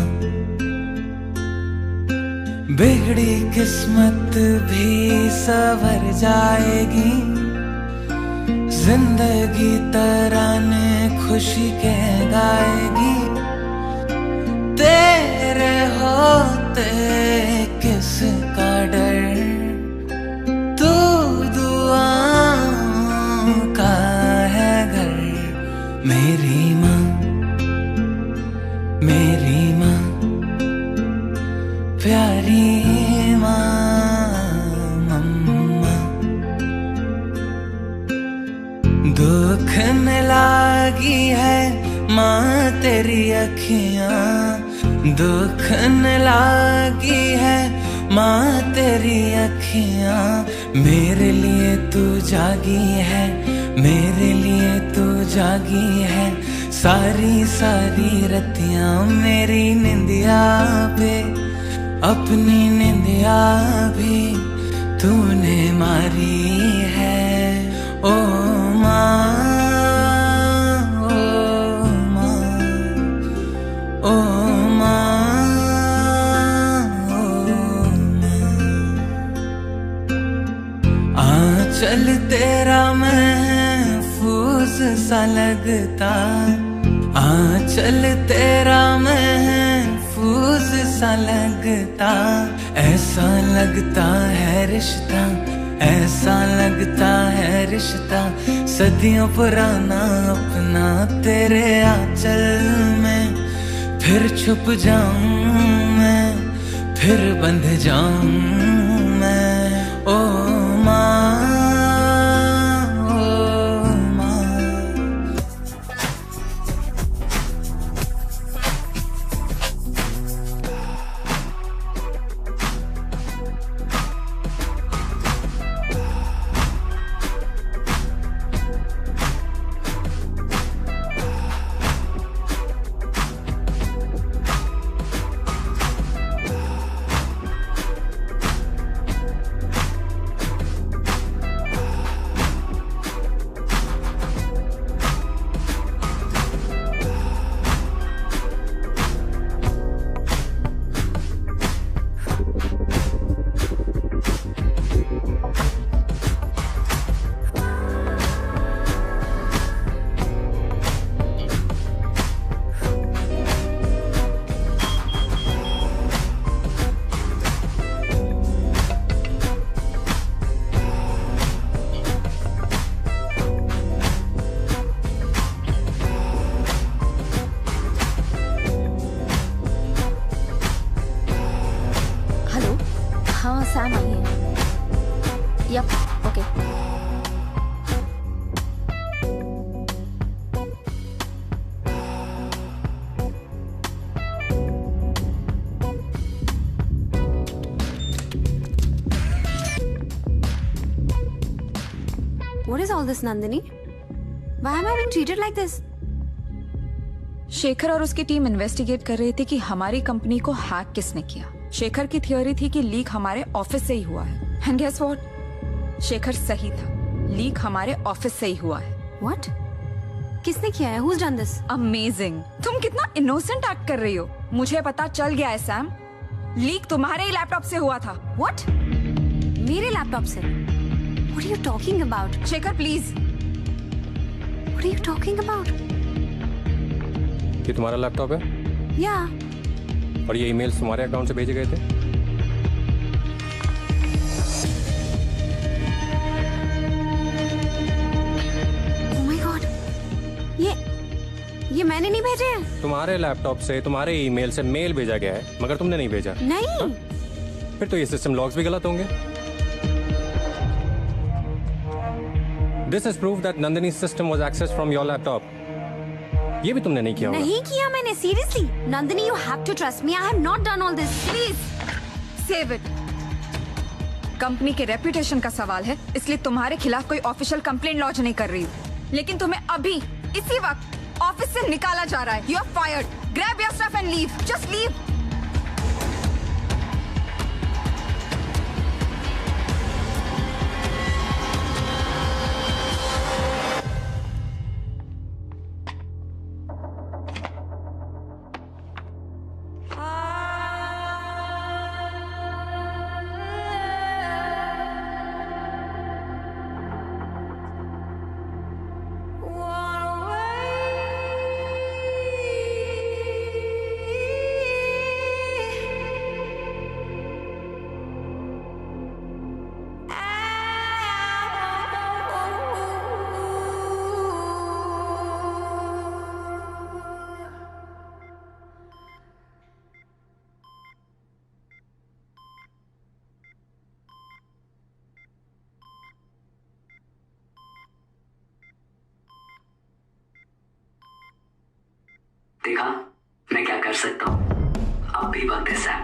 बिगड़ी किस्मत भी संवर जाएगी। जिंदगी तराने खुशी के गाएगी, तेरे होते किसका डर, तू दुआओं का है घर। मेरी माँ, मेरी माँ, प्यारी माँ, मम्मा। दुख न लागी है माँ तेरी अखियाँ, दुख न लागी है माँ तेरी अखियाँ। मेरे लिए तू जागी है, मेरे लिए तू जागी है। सारी सारी रतियाँ मेरी निंदिया पे, अपनी निंदिया भी तूने मारी है। ओ माँ, ओ माँ, ओ माँ, ओ माँ। आंचल तेरा महफूज सा लगता, आंचल तेरा महफूज सा लगता। ऐसा लगता है रिश्ता, ऐसा लगता है रिश्ता सदियों पुराना अपना। तेरे आंचल में फिर छुप जाऊं मैं, फिर बंध जाऊं मैं। ओ माँ, सैम आई है। Yup, okay. What is all this, Nandini? Why am I being treated like this? Shekhar और उसकी टीम इन्वेस्टिगेट कर रही थी कि हमारी कंपनी को हैक किसने किया। शेखर की थियोरी थी कि लीक हमारे ऑफिस से ही हुआ है। And guess what? शेखर सही था, लीक हमारे ऑफिस से ही हुआ है। What? किसने किया है? Who's done this? अमेजिंग। तुम कितना इनोसेंट एक्ट कर रही हो। मुझे पता चल गया है सैम, लीक तुम्हारे ही लैपटॉप से हुआ था। What? मेरे लैपटॉप से? What are you talking about? Shekhar please. What are you talking about? ये तुम्हारा लैपटॉप है? Yeah. और ये ईमेल्स तुम्हारे अकाउंट से भेजे गए थे? Oh my God. ये मैंने नहीं भेजे हैं। तुम्हारे लैपटॉप से तुम्हारे ईमेल से मेल भेजा गया है, मगर तुमने नहीं भेजा। नहीं। हा? फिर तो ये सिस्टम लॉग्स भी गलत होंगे। This is proof that Nandini's system was accessed from your laptop. ये भी तुमने नहीं किया होगा। नहीं किया मैंने, seriously. Nandini, you have to trust me. I have not done all this. Please save it. Company के रेपुटेशन का सवाल है, इसलिए तुम्हारे खिलाफ कोई ऑफिशियल कंप्लेंट लॉन्च नहीं कर रही हूँ। लेकिन तुम्हें अभी इसी वक्त ऑफिस से निकाला जा रहा है। You are fired. Grab your stuff and leave. Just leave. देखा मैं क्या कर सकता हूँ। अब भी वक्त है सैम।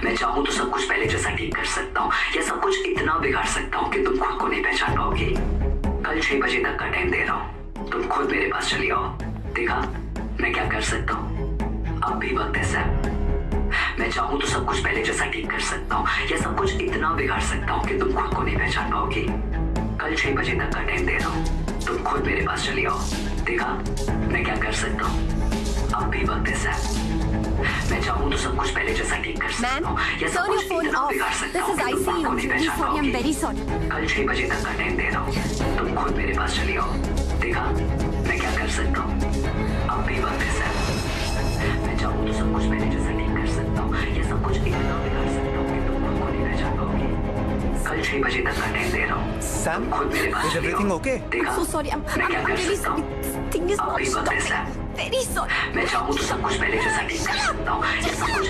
मैं चाहूँ तो सब कुछ पहले जैसा ठीक कर सकता हूँ, या सब कुछ इतना बिगाड़ सकता हूँ कि तुम खुद को नहीं पहचान पाओगे। कल 6 बजे तक का टाइम दे रहा हूँ, तुम खुद मेरे पास चली आओ। देखा मैं क्या कर सकता हूँ। अब भी वक्त है सैम। मैं चाहूँ तो सब कुछ पहले जैसा ठीक कर सकता हूँ, या सब कुछ इतना बिगाड़ सकता हूँ कि तुम खुद को नहीं पहचान पाओगे। कल 6 बजे तक का टाइम दे रहा हूँ, तुम खुद मेरे पास चली आओ। देखा मैं क्या कर सकता हूँ। अब भी वक्त है सैम। मैं चाहूँ तो सब कुछ पहले जैसा ठीक कर सकता हूँ, या सब कुछ इतना बिगाड़ सकता हूँ कि तुम खुद को नहीं पहचान पाओगे। कल 6 बजे तक का टाइम दे रहा हूँ, तुम खुद मेरे पास चली आओ। देखा मैं क्या कर सकता हूँ। अब भी वक्त है सैम। मैं चाहूँ तो सब कुछ पहले जैसा ठीक कर सकता हूँ, या सब कुछ इतना बिगाड़ सकता हूँ कि तुम खुद को नहीं पहचान पाओगे। कल 6 बजे तक का टाइम दे रहा हूँ, सैम खुद मेरे पास चली आओ। देखा मैं क्या कर सकता हूँ। अब भी वक्त है सैम। मैं चाहूँ तो सब कुछ पहले जैसा ठीक कर सकता हूँ, या सब कुछ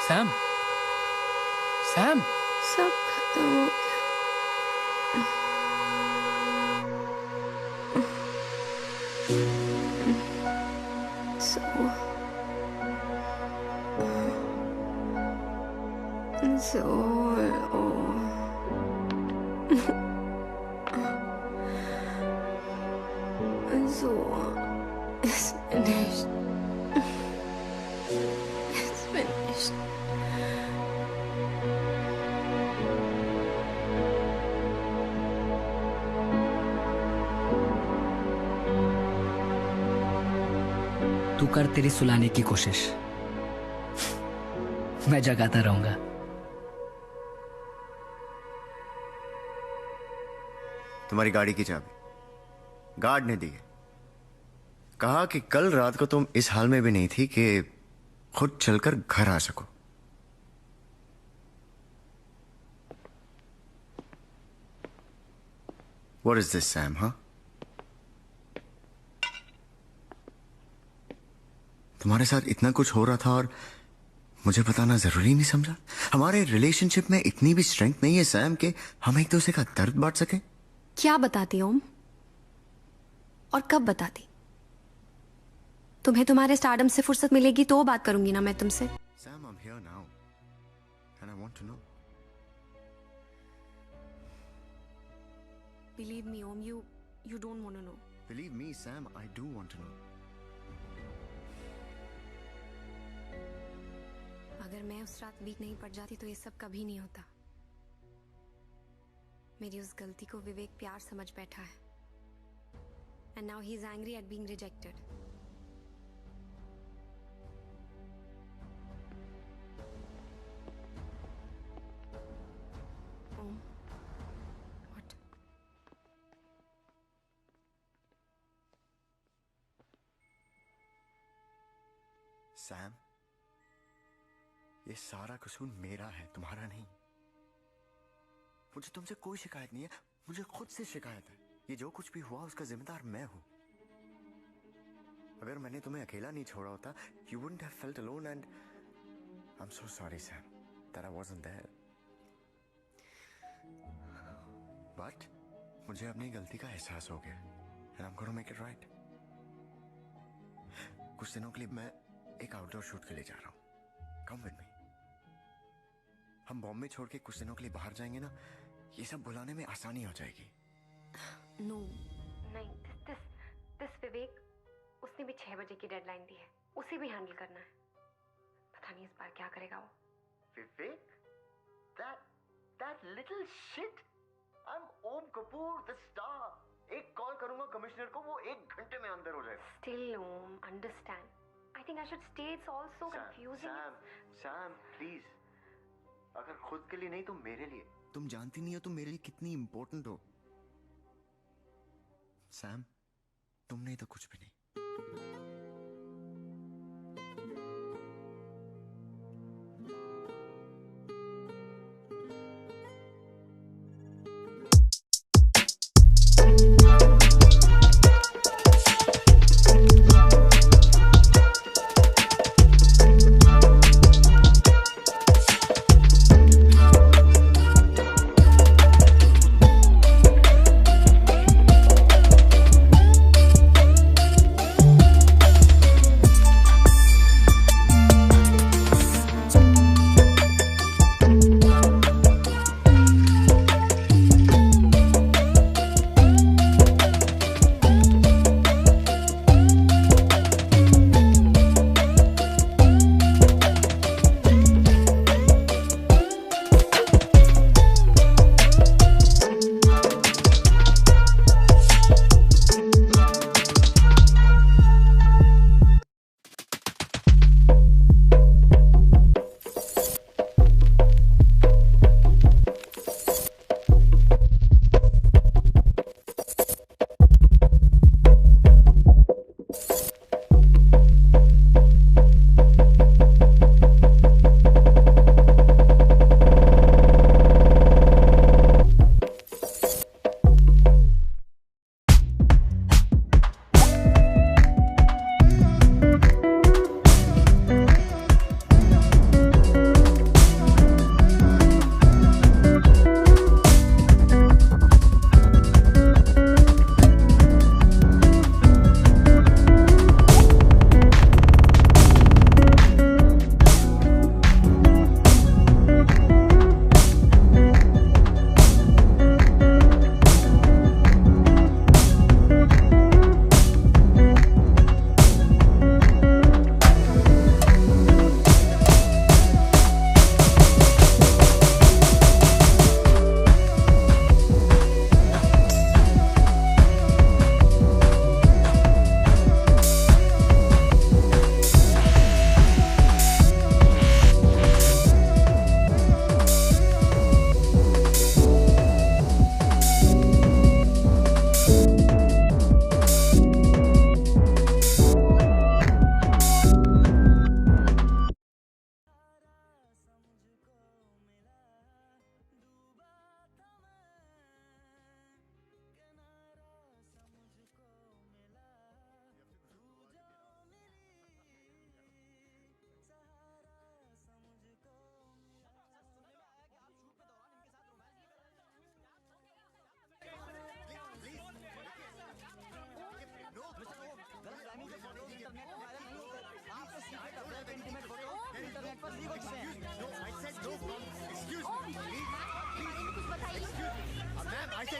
सैम, सैम, सब खत्म हो गया। So it's finished. It's finished. तू कर तेरी सुलाने की कोशिश, मैं जगाता रहूंगा। तुम्हारी गाड़ी की चाबी गार्ड ने दी है। कहा कि कल रात को तुम इस हाल में भी नहीं थी कि खुद चलकर घर आ सको। What is this, Sam? हाँ, तुम्हारे साथ इतना कुछ हो रहा था और मुझे बताना जरूरी नहीं समझा? हमारे रिलेशनशिप में इतनी भी स्ट्रेंथ नहीं है सैम कि हम एक दूसरे का दर्द बांट सकें। क्या बताती ओम, और कब बताती? तुम्हें तुम्हारे स्टारडम से फुर्सत मिलेगी तो बात करूंगी ना मैं तुमसे। Sam, I'm here now and I want to know. Believe me, Om, you don't want to know. Believe me, Sam, I do want to know. अगर मैं उस रात वीक नहीं पड़ जाती तो ये सब कभी नहीं होता। मेरी उस गलती को विवेक प्यार समझ बैठा है। And now he's angry at being rejected. Om, what? Sam, ये सारा कसूर मेरा है, तुम्हारा नहीं। मुझे तुमसे कोई शिकायत नहीं है, मुझे खुद से शिकायत है। ये जो कुछ भी हुआ उसका जिम्मेदार मैं हूं। अगर मैंने तुम्हें अकेला नहीं छोड़ा होता, you wouldn't have felt alone and I'm so sorry, Sam, that I wasn't there. But मुझे अपनी गलती का एहसास हो गया and I'm gonna make it right. कुछ दिनों के लिए मैं एक आउटडोर शूट के लिए जा रहा हूँ। Come with me. हम बॉम्बे छोड़ के कुछ दिनों के लिए बाहर जाएंगे ना, ये सब भुलाने में आसानी हो जाएगी। नो नहीं, दिस विवेक, उसने भी 6 बजे की डेडलाइन दी है, उसे भी हैंडल करना है। पता नहीं इस बार क्या करेगा वो। विवेक, that little shit. I'm Om Kapoor, the star. एक कॉल करूंगा कमिश्नर को, वो 1 घंटे में अंदर हो जाएगा। Still, Om, understand. I think I should stay? It's all so confusing. Sam please, अगर खुद के लिए नहीं तो मेरे लिए। तुम जानती नहीं हो तुम मेरे लिए कितनी इंपॉर्टेंट हो। सैम, तुम नहीं तो कुछ भी नहीं।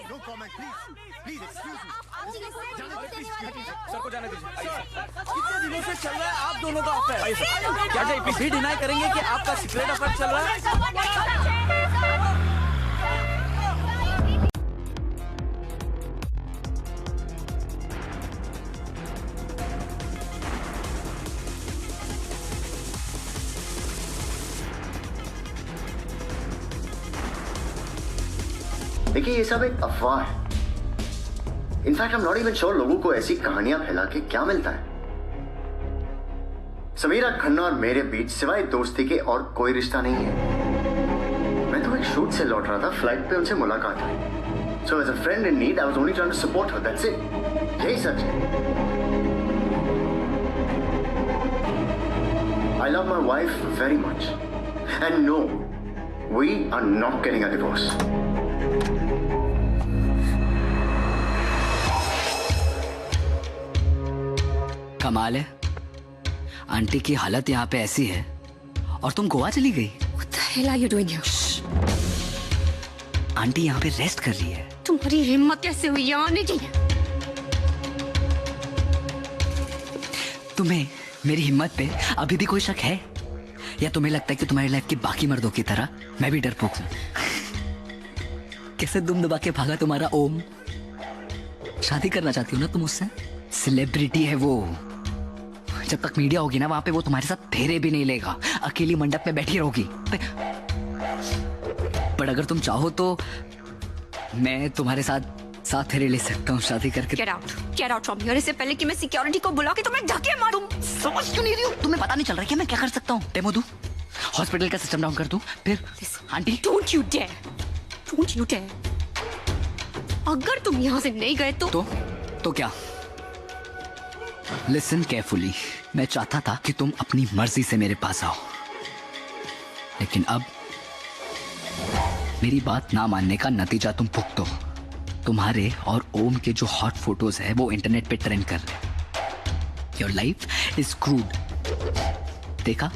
No comment, please. Please, excuse me. Sir को जाने दीजिए। कितने दिनों से चल रहा है आप दोनों का अफेयर? क्या आप भी डिनाई करेंगे कि आपका सीक्रेट अफेयर चल रहा है? देखिए ये सब एक अफवाह है। In fact I am not even sure लोगों को ऐसी कहानियां फैला के क्या मिलता है। समीरा खन्ना और मेरे बीच सिवाय दोस्ती के और कोई रिश्ता नहीं है। मैं तो एक शूट से लौट रहा था, फ्लाइट पे उनसे मुलाकात हुई। So as a friend in need I was only trying to support her, that's it. यही सच है। I love my wife very much and no, we are not getting a divorce. कमाल है, आंटी की हालत यहाँ पे ऐसी है और तुम गोवा चली गई। What the hell are you doing here? Aunty यहाँ पे रेस्ट कर रही है। तुम्हारी हिम्मत कैसे हुई यहाँ आने की? तुम्हें मेरी हिम्मत पे अभी भी कोई शक है, या तुम्हें लगता है कि तुम्हारी लाइफ की बाकी मर्दों की तरह मैं भी डरपोक हूँ? कैसे दुम दबा के भागा तुम्हारा ओम। शादी करना चाहती हो ना तुम उससे? सेलिब्रिटी है वो, जब तक मीडिया होगी ना वहां पे वो तुम्हारे साथ फेरे भी नहीं लेगा, अकेली मंडप में बैठी रहोगी। पर अगर तुम चाहो तो मैं तुम्हारे साथ फेरे ले सकता हूँ शादी करके। Get out from here। इससे पहले कि मैं सिक्योरिटी को बुला के तुम्हें धक्के मारूं। तुम समझ क्यों नहीं रही हो? तुम्हें पता नहीं चल रहा है कि मैं क्या कर सकता हूँ? डेमो दूं, हॉस्पिटल का सिस्टम डाउन कर दूं, फिर आंटी। Don't you dare। अगर तुम यहाँ से नहीं गए तो क्या? लिसन केयरफुली, मैं चाहता था कि तुम अपनी मर्जी से मेरे पास आओ, लेकिन अब मेरी बात ना मानने का नतीजा तुम भुगतो। तुम्हारे और ओम के जो हॉट फोटोज है वो इंटरनेट पे ट्रेंड कर रहे। Your life is crude. देखा,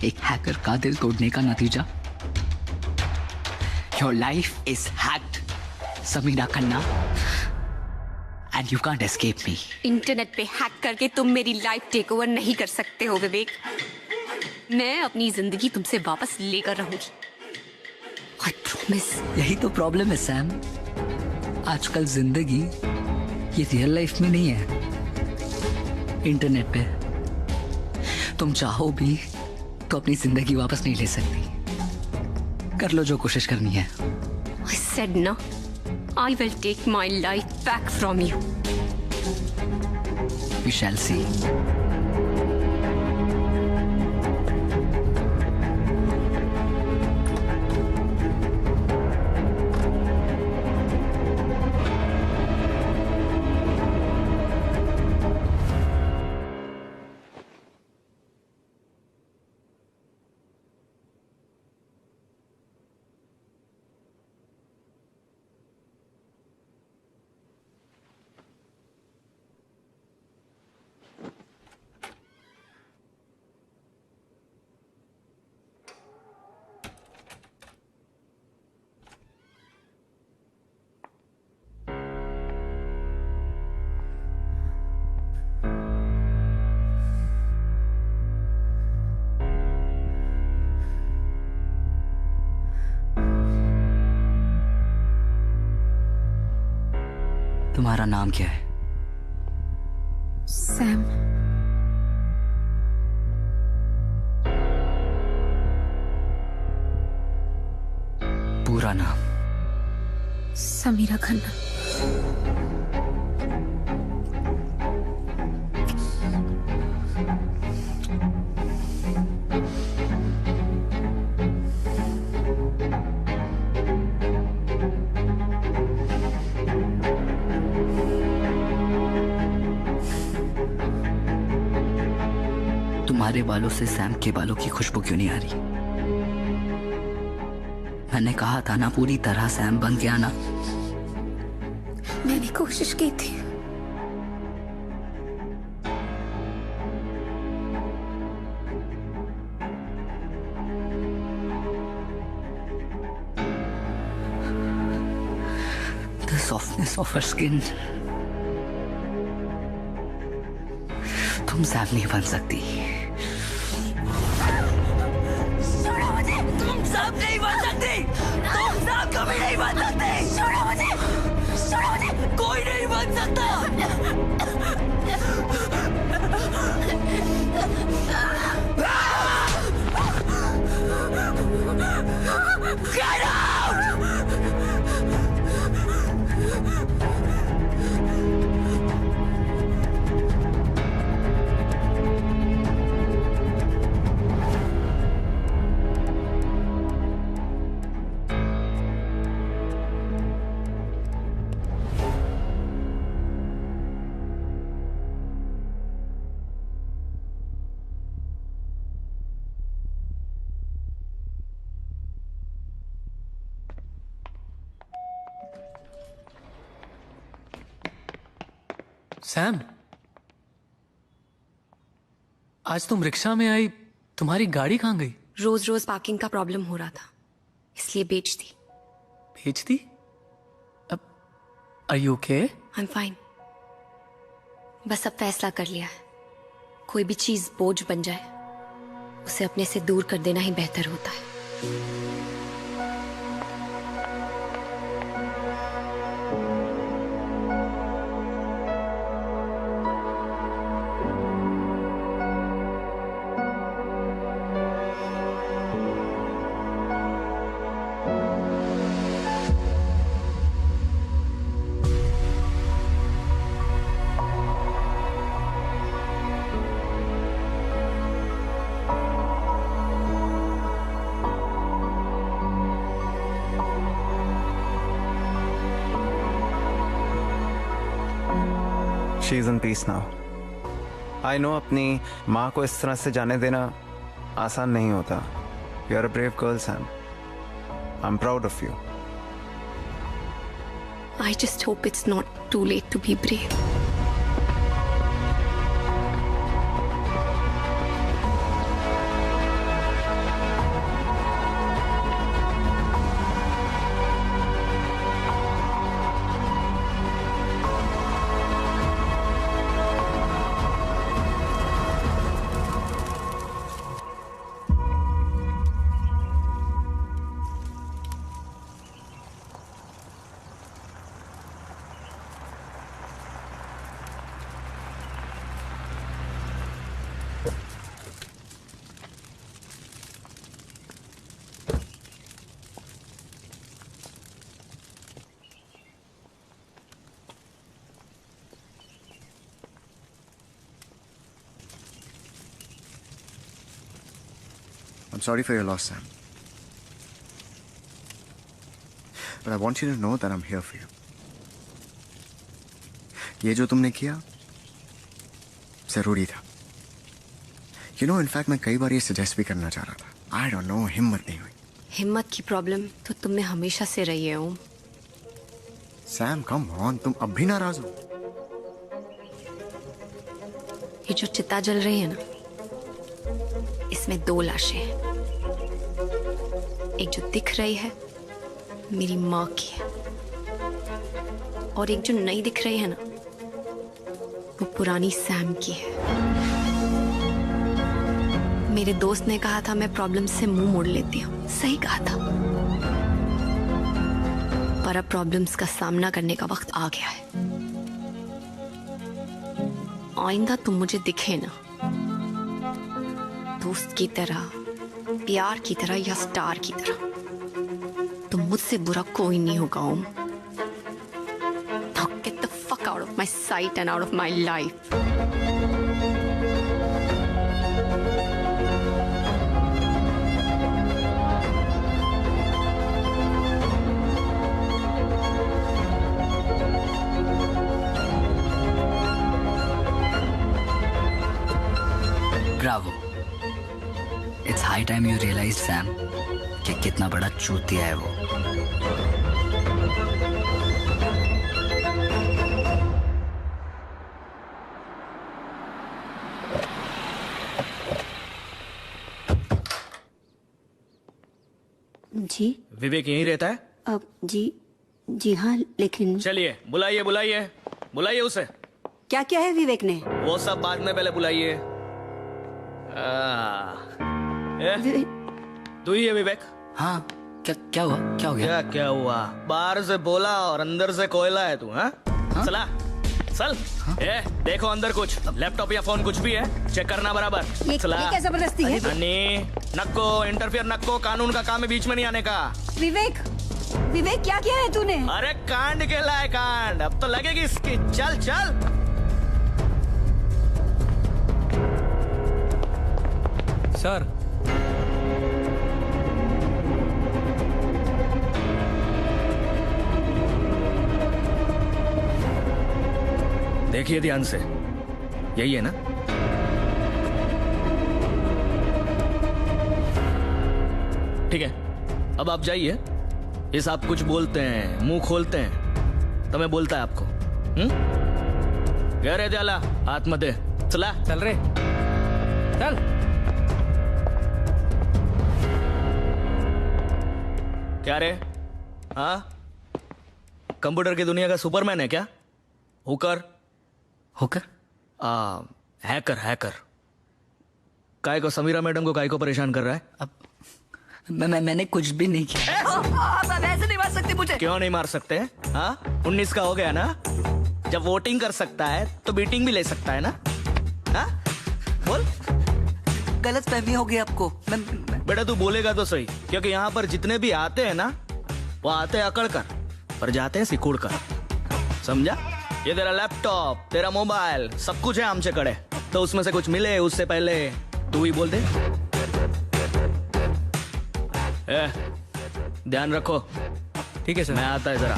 एक हैकर का दिल तोड़ने का नतीजा। Your life is hacked Samira Khanna, and you can't escape me. Internet पे हैक करके तुम मेरी लाइफ टेक ओवर नहीं कर सकते हो विवेक। मैं अपनी जिंदगी तुमसे वापस लेकर रहूंगी। I promise। यही तो प्रॉब्लम है सैम, आजकल जिंदगी ये रियल लाइफ में नहीं है, इंटरनेट पे। तुम चाहो भी तो अपनी जिंदगी वापस नहीं ले सकती। कर लो जो कोशिश करनी है। I said no, I will take my life back from you। We shall see। तुम्हारा नाम क्या है? सैम। पूरा नाम? समीरा खन्ना। तुम्हारे बालों से सैम के बालों की खुशबू क्यों नहीं आ रही? मैंने कहा था ना पूरी तरह सैम बन के आना। मैंने कोशिश की थी। The softness of her skin। तुम सैम नहीं बन सकती। तुम सैम नहीं बन सकती। तुम सैम कभी नहीं बन सकती। छोड़ो मुझे। कोई नहीं बन सकता। Get out! सैम, आज तुम रिक्शा में आई, तुम्हारी गाड़ी कहाँ गई? रोज रोज पार्किंग का प्रॉब्लम हो रहा था, इसलिए बेच दी। बेच दी? अब are you okay? I am fine. बस अब फैसला कर लिया है, कोई भी चीज बोझ बन जाए उसे अपने से दूर कर देना ही बेहतर होता है। She is in peace now. I know अपनी माँ को इस तरह से जाने देना आसान नहीं होता। You are a brave girl Sam. I am proud of you. I just hope it's not too late to be brave. I'm sorry for your loss, Sam. But I want you to know that I'm here for you. ये जो तुमने किया जरूरी था। You know, in fact, मैं कई बार ये suggest भी करना चाह रहा था। I don't know, हिम्मत नहीं हुई। हिम्मत की प्रॉब्लम तो तुम में हमेशा से रही है ओम। सैम, come on, तुम अब भी नाराज हो? ये जो चिता जल रही है ना, इसमें 2 लाशें हैं। एक जो दिख रही है मेरी माँ की है, और एक जो नहीं दिख रही है ना, वो पुरानी सैम की है। मेरे दोस्त ने कहा था मैं प्रॉब्लम से मुंह मोड़ लेती हूँ। सही कहा था, पर अब प्रॉब्लम्स का सामना करने का वक्त आ गया है। आइंदा तुम मुझे दिखे ना, दोस्त की तरह, प्यार की तरह या स्टार की तरह, तो मुझसे बुरा कोई नहीं होगा ओम। Now get the fuck out of my sight and out of my life. Bravo. It's high time you realized, Sam, कि कितना बड़ा चूतिया है वो। जी विवेक यहीं रहता है? अब जी हाँ, लेकिन चलिए बुलाइए बुलाइए बुलाइए उसे। क्या क्या है विवेक ने? वो सब बाद में, पहले बुलाइए। तू ही है विवेक? हाँ, क्या हुआ? क्या हो गया? क्या हुआ? बाहर से बोला और अंदर से कोयला है तू। हाँ? चला चल। देखो अंदर कुछ लैपटॉप या फोन कुछ भी है, चेक करना बराबर। ये क्या जबरदस्ती है? नक्को इंटरफियर, नक्को, कानून का काम है, बीच में नहीं आने का। विवेक क्या किया है तूने? अरे कांड केला है कांड, अब तो लगेगी इसकी। चल चल। सर, देखिए ध्यान से, यही है ना? ठीक है, अब आप जाइए। ये सब कुछ बोलते हैं, मुंह खोलते हैं, तो मैं बोलता है आपको। गहरे जाला हाथ मत दे। चला चल रे, चल। क्या रे? हाँ, कंप्यूटर की दुनिया का सुपरमैन है क्या? हुकर हैकर काय को समीरा मैडम को काय को परेशान कर रहा है? अब मैंने कुछ भी नहीं किया। आप ऐसे नहीं मार सकते मुझे। क्यों नहीं मार सकते? हाँ, 19 का हो गया ना, जब वोटिंग कर सकता है तो बीटिंग भी ले सकता है ना। हाँ बोल। गलत फहमी हो गई आपको। बेटा तू बोलेगा तो सही, क्योंकि यहाँ पर जितने भी आते हैं ना, वो आते हैं अकड़ कर, पर जाते हैं सिकुड़ कर। समझा? ये तेरा लैपटॉप, तेरा मोबाइल, सब कुछ है आमचे कड़े, तो उसमें से कुछ मिले उससे पहले तू ही बोल दे। ध्यान रखो। ठीक है सर। मैं आता है जरा।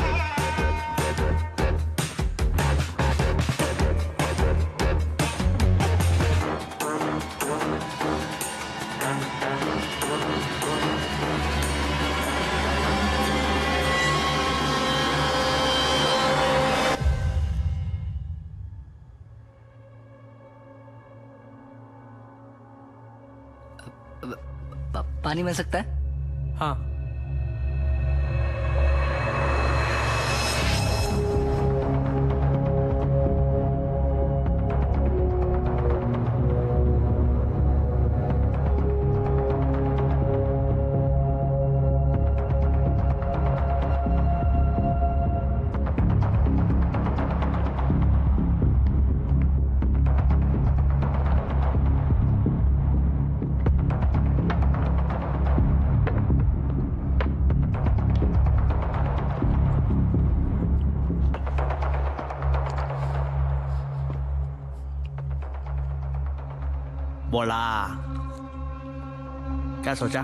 पानी मिल सकता है? हाँ। बोला क्या सोचा?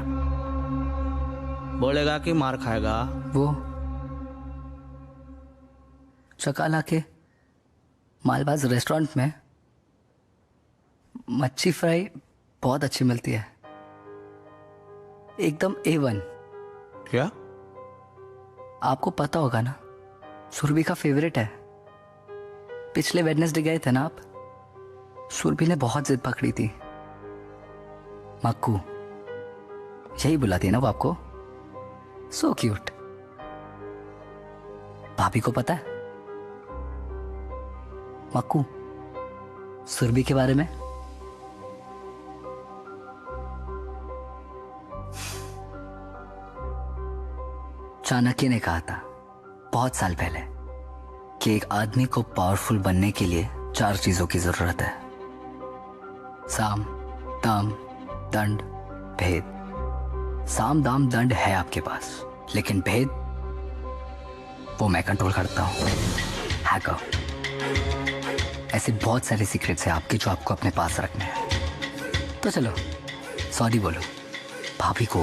बोलेगा कि मार खाएगा? वो चकाला के मालबाज रेस्टोरेंट में मच्छी फ्राई बहुत अच्छी मिलती है, एकदम A1। क्या? आपको पता होगा ना, सुरभि का फेवरेट है। पिछले वेडनेसडे गए थे ना आप, सुरभि ने बहुत जिद पकड़ी थी। मक्कू यही बुलाती है ना वो आपको, सो क्यूट। भाभी को पता है मक्कू सुरभि के बारे में? चाणक्य ने कहा था बहुत साल पहले कि एक आदमी को पावरफुल बनने के लिए 4 चीजों की जरूरत है: साम, दाम, दंड, भेद। साम, दाम, दंड है आपके पास, लेकिन भेद वो मैं कंट्रोल करता हूं, हैकर। ऐसे बहुत सारे सीक्रेट्स हैं आपके जो आपको अपने पास रखने हैं। तो चलो सॉरी बोलो भाभी को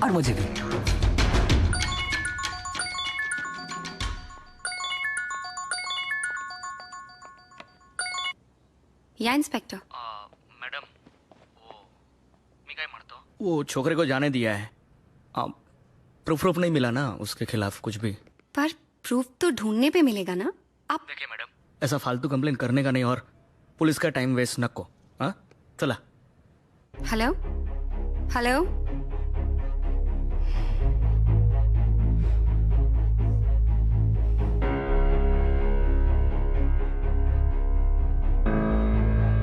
और मुझे भी। या इंस्पेक्टर? मैडम वो छोकरे को जाने दिया है। प्रूफ नहीं मिला ना उसके खिलाफ कुछ भी। पर प्रूफ तो ढूंढने पे मिलेगा ना। आप देखिए मैडम, ऐसा फालतू कंप्लेन करने का नहीं और पुलिस का टाइम वेस्ट न को। हाँ चला। हेलो हेलो,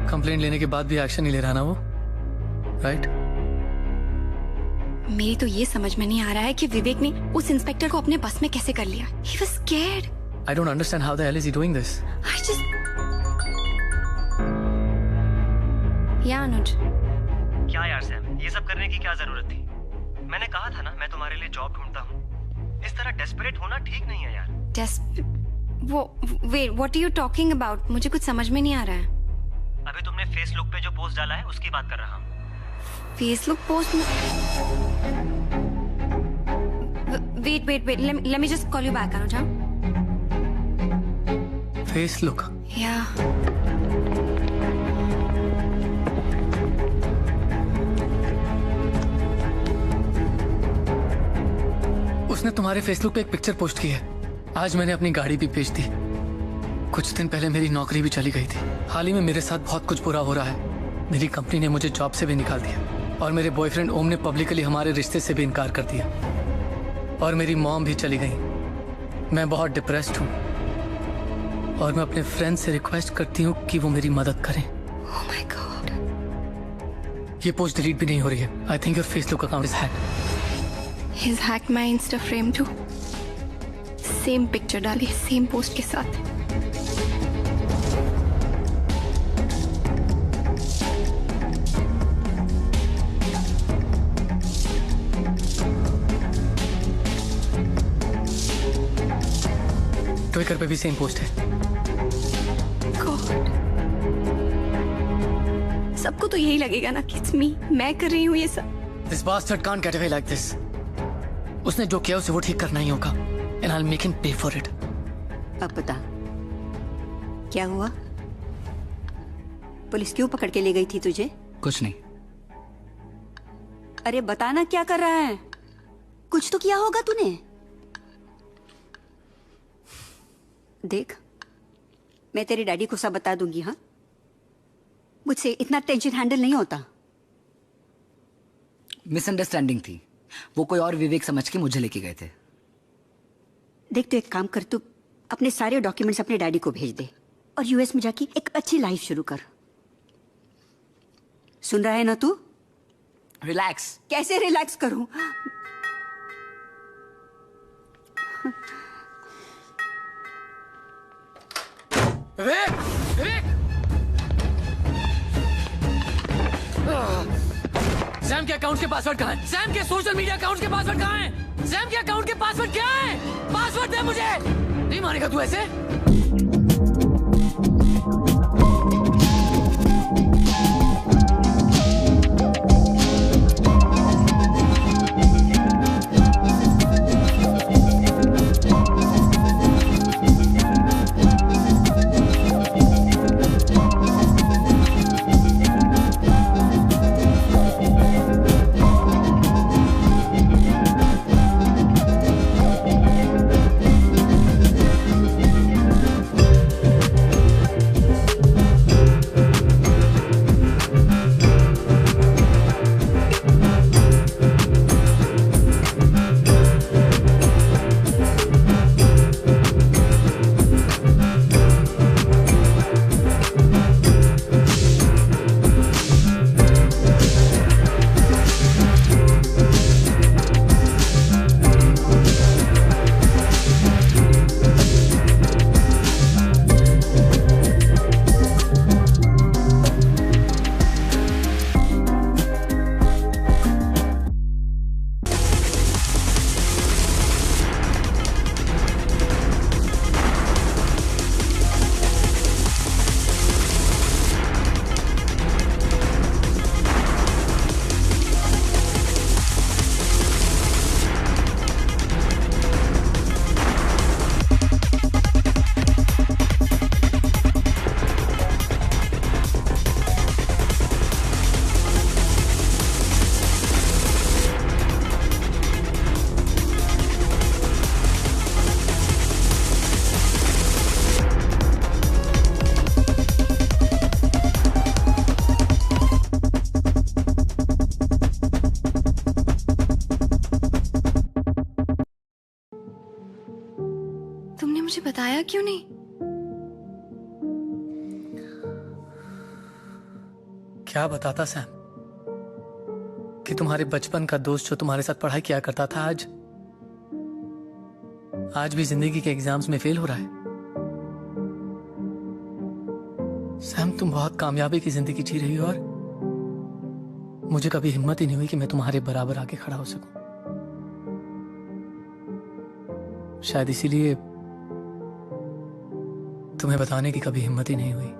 कंप्लेंट लेने के बाद भी एक्शन नहीं ले रहा ना वो, राइट? मेरी तो ये समझ में नहीं आ रहा है कि विवेक ने उस इंस्पेक्टर को अपने बस में कैसे कर लिया। He was scared. I don't understand how the hell is he doing this. I just... या अनुज। क्या यार सैम, ये सब करने की क्या जरूरत थी? मैंने कहा था ना मैं तुम्हारे लिए जॉब ढूंढता हूँ। इस तरह डेस्परेट होना ठीक नहीं है यार। Wait, what are you talking about? मुझे कुछ समझ में नहीं आ रहा है। अभी तुमने फेसबुक पे जो पोस्ट डाला है उसकी बात कर रहा हूँ। फेसबुक पोस्ट में? Wait, let me just call you back, Anuj. Facebook? या उसने तुम्हारे फेसबुक पे एक पिक्चर पोस्ट की है। आज मैंने अपनी गाड़ी भी बेच दी। कुछ दिन पहले मेरी नौकरी भी चली गई थी। हाल ही में मेरे साथ बहुत कुछ बुरा हो रहा है। मेरी कंपनी ने मुझे जॉब से भी निकाल दिया और मेरे बॉयफ्रेंड ओम ने पब्लिकली हमारे रिश्ते से भी इनकार कर दिया और मेरी मॉम भी चली गई। मैं बहुत डिप्रेस्ड हूँ और मैं अपने फ्रेंड से रिक्वेस्ट करती हूँ कि वो मेरी मदद करें। Oh my God. ये पोस्ट डिलीट भी नहीं हो रही है। I think your Facebook account is hacked. He's hacked my Insta frame too. Same picture डाली सेम पोस्ट के साथ। ट्विटर पे भी सेम पोस्ट है। God. सबको तो यही लगेगा ना कि it's me, मैं कर रही हूँ ये सब। This bastard can't get away like this. उसने जो किया उसे वो ठीक करना ही होगा। And I'll make him pay for it. अब बता क्या हुआ? पुलिस क्यों पकड़ के ले गई थी तुझे? कुछ नहीं। अरे बताना क्या कर रहा है? कुछ तो किया होगा तूने। देख, मैं तेरे डैडी को सब बता दूंगी। हाँ, मुझसे इतना टेंशन हैंडल नहीं होता। मिसअंडरस्टैंडिंग थी। वो कोई और विवेक समझ के मुझे लेके गए थे। देख, तो एक काम कर, तू अपने सारे डॉक्यूमेंट्स अपने डैडी को भेज दे और यूएस में जाके एक अच्छी लाइफ शुरू कर। सुन रहा है ना तू? रिलैक्स। कैसे रिलैक्स करूं? विवेक, विवेक! सैम के अकाउंट के पासवर्ड कहाँ है? सैम के सोशल मीडिया अकाउंट के पासवर्ड कहाँ है? सैम के अकाउंट के पासवर्ड क्या है? पासवर्ड दे मुझे। नहीं मानेगा तू ऐसे? मुझे बताया क्यों नहीं? क्या बताता सैम कि तुम्हारे बचपन का दोस्त जो तुम्हारे साथ पढ़ाई किया करता था आज भी जिंदगी के एग्जाम्स में फेल हो रहा है। सैम, तुम बहुत कामयाबी की जिंदगी जी रही हो और मुझे कभी हिम्मत ही नहीं हुई कि मैं तुम्हारे बराबर आके खड़ा हो सकूं। शायद इसीलिए तुम्हें बताने की कभी हिम्मत ही नहीं हुई।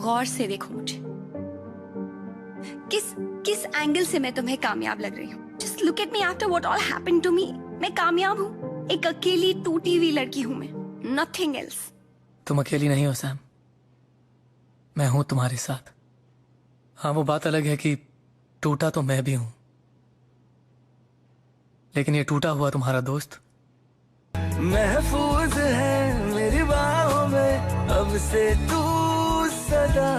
गौर से देखो मुझे, किस एंगल से मैं तुम्हें कामयाब लग रही हूँ। Just look at me after what all happened to me. मैं कामयाब हूँ, एक अकेली टूटी हुई लड़की हूँ मैं, नथिंग एल्स। तुम अकेली नहीं हो सैम, मैं हूं तुम्हारे साथ। हाँ, वो बात अलग है कि टूटा तो मैं भी हूं, लेकिन ये टूटा हुआ तुम्हारा दोस्त महफूज है मेरी बाहों में अब से तू सदा।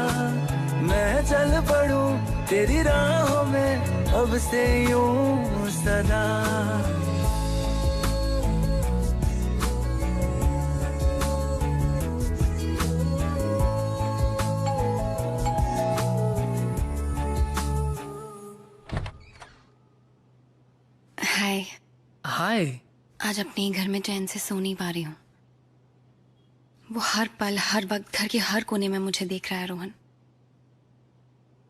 मैं चल पड़ूं तेरी राहों में अब से यूं सदा। हाय। हाय। आज अपने घर में चैन से सो नहीं पा रही हूँ। वो हर पल हर वक्त घर के हर कोने में मुझे देख रहा है Rohan.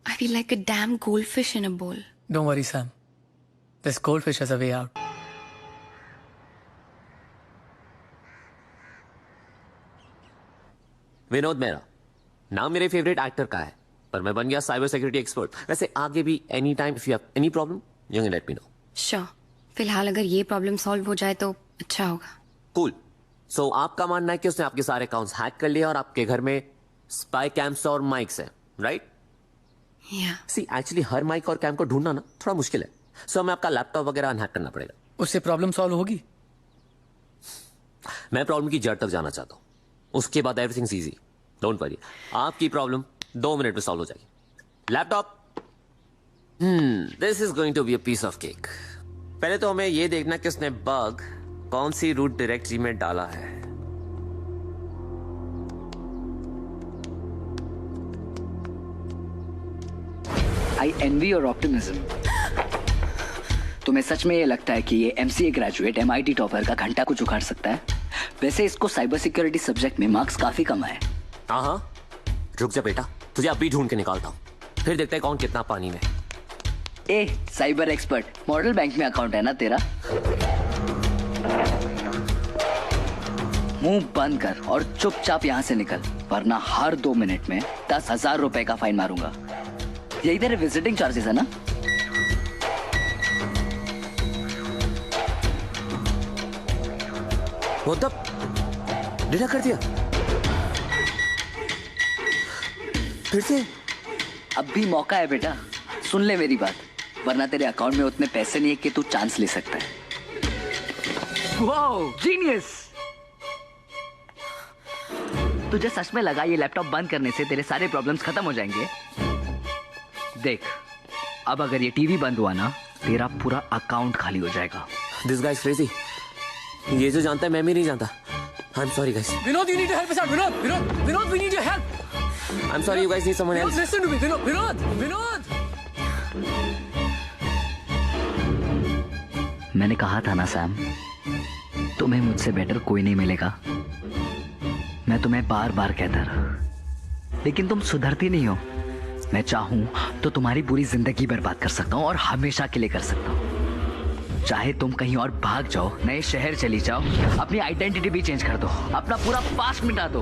I feel like a damn goldfish in a bowl. Don't worry Sam, this goldfish has a way out. Vinod मेरा नाम मेरे फेवरेट एक्टर का है, पर मैं बन गया साइबर सिक्योरिटी एक्सपर्ट। वैसे आगे भी any time if you have any problem you can let me know. Sure. फिलहाल अगर ये प्रॉब्लम सॉल्व हो जाए तो अच्छा होगा। कूल। सो आपका मानना है कि उसने आपके सारे अकाउंट्स हैक कर लिए और आपके घर में स्पाई कैम्स और माइक्स हैं, राइट? सी एक्चुअली हर माइक और कैम को ढूंढना ना थोड़ा मुश्किल है, सो हमें आपका लैपटॉप वगैरह अनहैक करना पड़ेगा। उससे प्रॉब्लम सॉल्व होगी? मैं प्रॉब्लम की जड़ तक जाना चाहता हूँ। उसके बाद एवरीथिंग्स इजी, डोंट वरी। आपकी प्रॉब्लम 2 मिनट में सॉल्व हो जाएगी। Laptop, this is going to be a piece of cake. पहले तो हमें ये देखना कि उसने बग कौन सी रूट डायरेक्टरी में डाला है। I envy your optimism. तुम्हें सच में ये लगता है कि ये MCA ग्रेजुएट MIT टॉपर का घंटा कुछ उखाड़ सकता है? वैसे इसको साइबर सिक्योरिटी सब्जेक्ट में मार्क्स काफी कम आए। हाँ, रुक जा बेटा, तुझे अभी ढूंढ के निकालता हूँ, फिर देखते हैं कौन कितना पानी में। ए साइबर एक्सपर्ट, मॉडल बैंक में अकाउंट है ना तेरा? मुंह बंद कर और चुपचाप यहाँ से निकल, वरना हर 2 मिनट में 10,000 रुपए का फाइन मारूंगा। यही तेरे विजिटिंग चार्जेस है ना? वो तब डिडक्ट कर दिया फिर से? अब भी मौका है बेटा, सुन ले मेरी बात, वरना तेरे अकाउंट में उतने पैसे नहीं है कि तू चांस ले सकता है। Wow, genius! तुझे सच में लगा ये लैपटॉप बंद करने से तेरे सारे प्रॉब्लम्स खत्म हो जाएंगे? देख, अब अगर ये टीवी बंद हुआ ना, तेरा पूरा अकाउंट खाली हो जाएगा। This guys crazy. ये जो जानता है मैं भी नहीं जानता। I am sorry guys. Vinod, you need to help us out. Vinod, we need your help. I'm sorry, you guys need someone else. Listen to me, Vinod. मैंने कहा था ना सैम, तुम्हें मुझसे बेटर कोई नहीं मिलेगा। मैं तुम्हें बार बार कहता रहा, लेकिन तुम सुधरती नहीं हो। मैं चाहूं तो तुम्हारी पूरी जिंदगी बर्बाद कर सकता हूं और हमेशा के लिए कर सकता हूं। चाहे तुम कहीं और भाग जाओ, नए शहर चली जाओ, अपनी आइडेंटिटी भी चेंज कर दो, अपना पूरा पास्ट मिटा दो,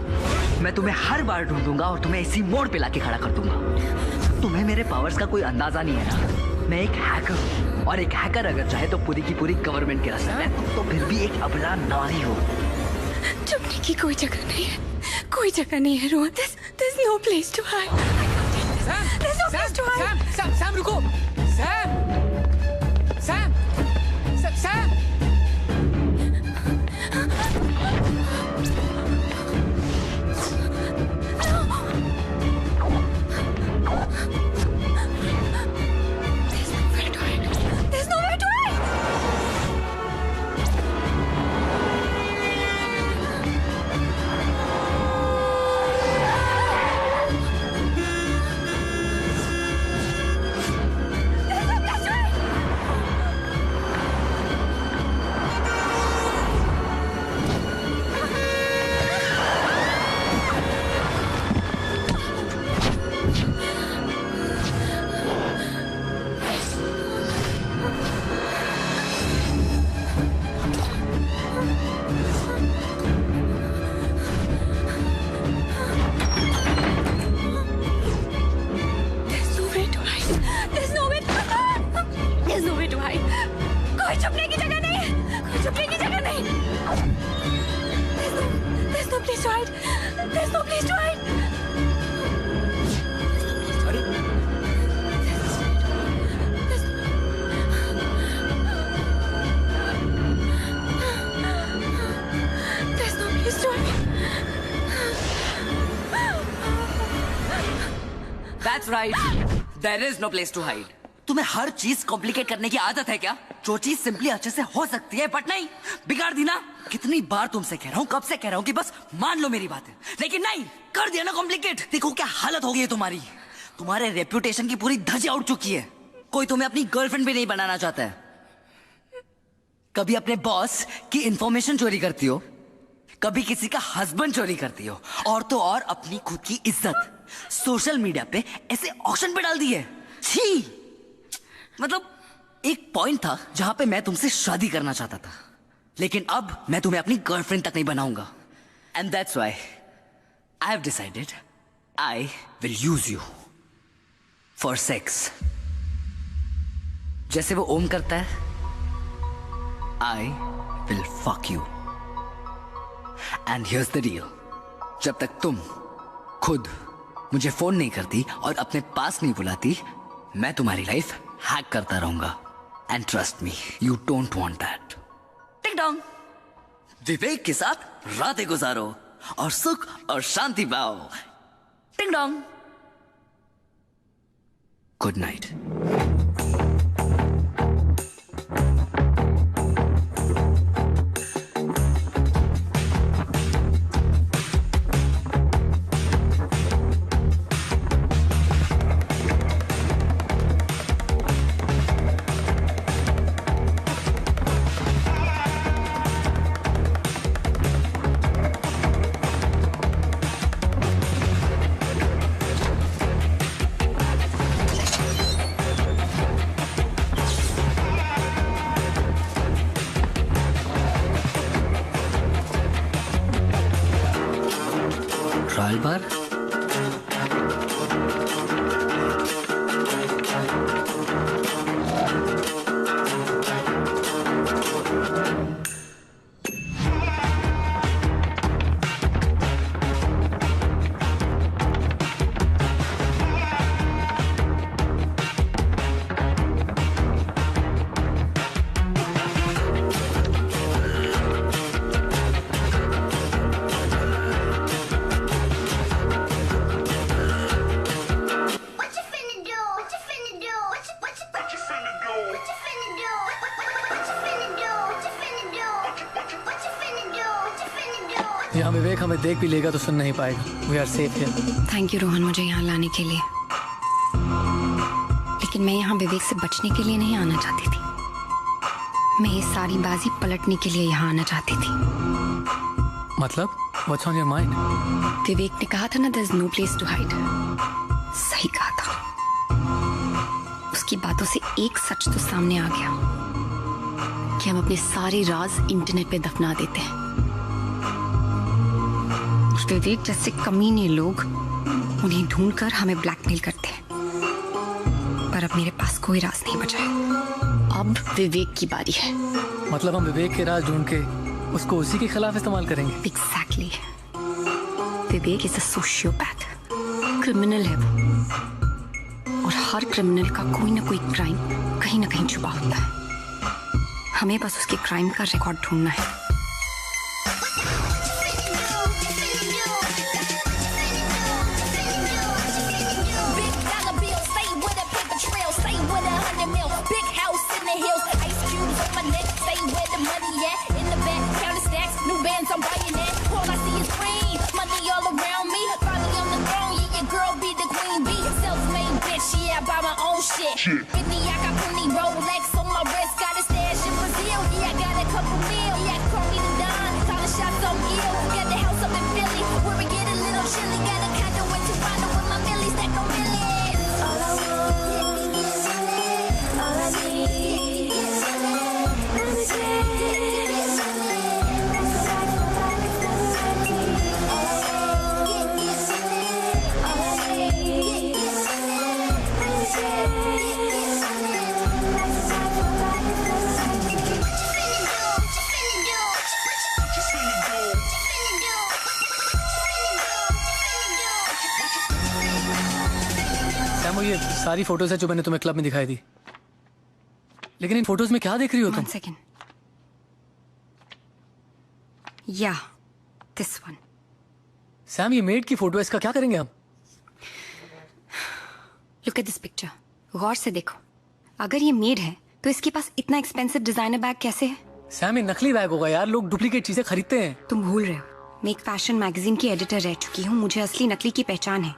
मैं तुम्हें हर बार ढूंढूंगा और तुम्हें इसी मोड़ पे लाके खड़ा कर दूंगा। तुम्हें मेरे पावर्स का कोई अंदाजा नहीं है ना? मैं एक हैकर हूं, और एक हैकर अगर चाहे तो पूरी की पूरी गवर्नमेंट गिरा सकता है, तो फिर भी एक अबला नारी हो। छुपने की कोई जगह नहीं है, कोई जगह नहीं है Rohan. There's no place to hide. There's no place to hide. Sam रुको, Sam. That's right. There is no place to hide. तुम्हें हर चीज कॉम्प्लिकेट करने की आदत है क्या? जो चीज सिंपली अच्छे से हो सकती है, बट नहीं, बिगाड़ दी ना। कितनी बार तुमसे कह रहा हूँ, कब से कह रहा हूँ कि बस मान लो मेरी बात है, लेकिन नहीं, कर दिया ना कॉम्प्लिकेट। देखो क्या हालत हो गई है तुम्हारी। तुम्हारे रेप्यूटेशन की पूरी धज्जियां उड़ चुकी है। कोई तुम्हें अपनी गर्लफ्रेंड भी नहीं बनाना चाहता है। कभी अपने बॉस की इंफॉर्मेशन चोरी करती हो, कभी किसी का हस्बैंड चोरी करती हो, और तो और अपनी खुद की इज्जत सोशल मीडिया पे ऐसे ऑक्शन पे डाल दी है। छी! मतलब एक पॉइंट था जहां पे मैं तुमसे शादी करना चाहता था, लेकिन अब मैं तुम्हें अपनी गर्लफ्रेंड तक नहीं बनाऊंगा। And that's why I have decided I will use you for sex. जैसे वो ओम करता है, I will fuck you. And here's the deal, जब तक तुम खुद मुझे फोन नहीं करती और अपने पास नहीं बुलाती, मैं तुम्हारी लाइफ हैक करता रहूंगा। And trust me, you don't want that. टिक डॉन्ग, विवेक के साथ रातें गुजारो, और सुख और शांति पाओ। टिंग डोंग। Good night. ट्रायल बार। यहाँ विवेक हमें देख भी लेगा तो सुन नहीं पाएगा। We are safe here. Thank you Rohan मुझे यहाँ लाने के लिए, लेकिन मैं यहाँ विवेक से बचने के लिए नहीं आना चाहती थी। मैं ये सारी बाजी पलटने के लिए यहाँ आना चाहती थी। मतलब what's on your mind? Vivek ने कहा था ना there is no place to hide. सही कहा था। उसकी बातों से एक सच तो सामने आ गया कि हम अपने सारे राज इंटरनेट पे दफना देते हैं। विवेक जैसे कमीने लोग उन्हें ढूंढकर हमें ब्लैकमेल करते हैं, पर अब मेरे पास कोई राज नहीं बचा है। अब विवेक की बारी है। मतलब हम विवेक के राज ढूंढ के उसको उसी के खिलाफ इस्तेमाल करेंगे? Exactly. Vivek is a sociopath, criminal है वो, और हर क्रिमिनल का कोई ना कोई क्राइम कहीं ना कहीं छुपा होता है। हमें बस उसके क्राइम का रिकॉर्ड ढूंढना है। Whitney, I got plenty Rolex on my wrist, got a stash in Brazil. Yeah, I got a couple mil. Yeah, call me the Don, calling shots on ill. Got the house up in Philly, where we get a little chilly. Got a condo in Toronto with my millies, stack on millions. All I want is all I need is Sam, ये सारी photos है जो मैंने तुम्हें club में दिखाई थी, लेकिन इन फोटोज में क्या देख रही हो तुम? 1 second. Yeah, this one. Sam, ये मेड की फोटो है, इसका क्या करेंगे हम? Look at this picture. गौर से देखो। अगर ये मेड है तो इसके पास इतना एक्सपेंसिव डिजाइनर बैग कैसे है? सैम, ये नकली बैग होगा यार, लोग डुप्लीकेट चीजें खरीदते हैं। तुम भूल रहे हो, मैं एक फैशन मैगजीन की एडिटर रह चुकी हूँ, मुझे असली नकली की पहचान है।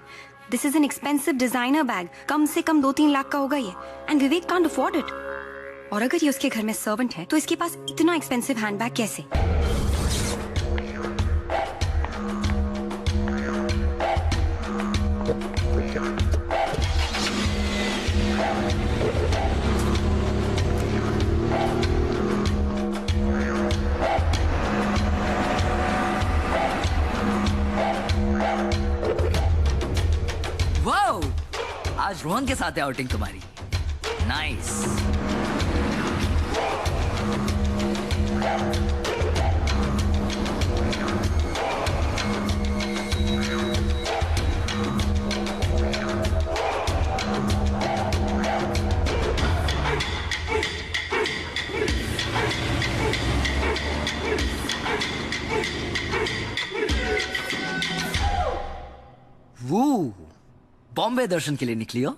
This is an expensive designer bag, कम से कम 2-3 लाख का होगा ये, and Vivek can't afford it. और अगर ये उसके घर में सर्वेंट है तो इसके पास इतना एक्सपेंसिव हैंडबैग कैसे? वाओ, आज रोहन के साथ है आउटिंग तुम्हारी। नाइस। बॉम्बे दर्शन के लिए निकली हो?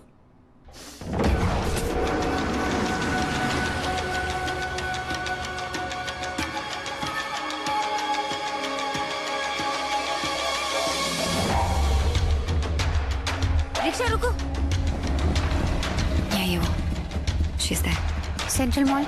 रिक्शा रुको। यही वो She's there. Central mall.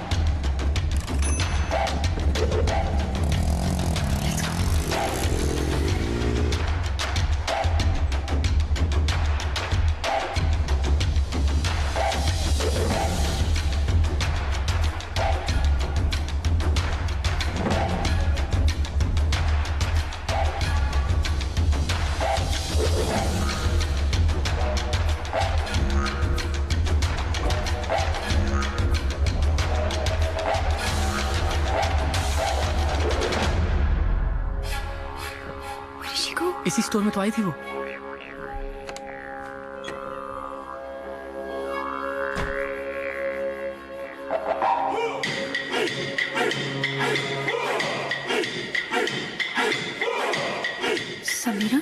इसी स्टोर में तो आई थी वो। समीरा?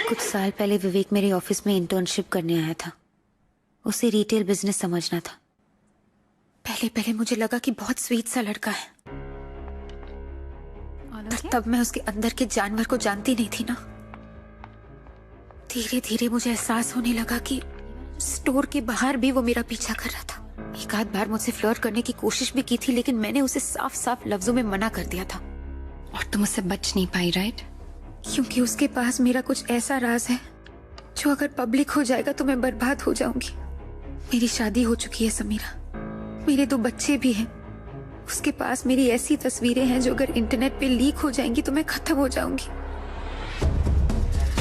कुछ साल पहले विवेक मेरे ऑफिस में इंटर्नशिप करने आया था। उसे रिटेल बिजनेस समझना था। पहले पहले मुझे लगा कि बहुत स्वीट सा लड़का है। तब मैं उसके अंदर के जानवर को जानती नहीं थी ना। धीरे धीरे मुझे एहसास होने लगा कि स्टोर के बाहर भी वो मेरा पीछा कर रहा था। एक आध बार मुझसे फ्लर्ट करने की कोशिश भी की थी, लेकिन मैंने उसे साफ साफ लफ्जों में मना कर दिया था। और तुम उससे बच नहीं पाई, राइट? क्योंकि उसके पास मेरा कुछ ऐसा राज है जो अगर पब्लिक हो जाएगा तो मैं बर्बाद हो जाऊंगी। मेरी शादी हो चुकी है समीरा, मेरे 2 बच्चे भी हैं। उसके पास मेरी ऐसी तस्वीरें हैं जो अगर इंटरनेट पे लीक हो जाएंगी तो मैं खत्म हो जाऊंगी।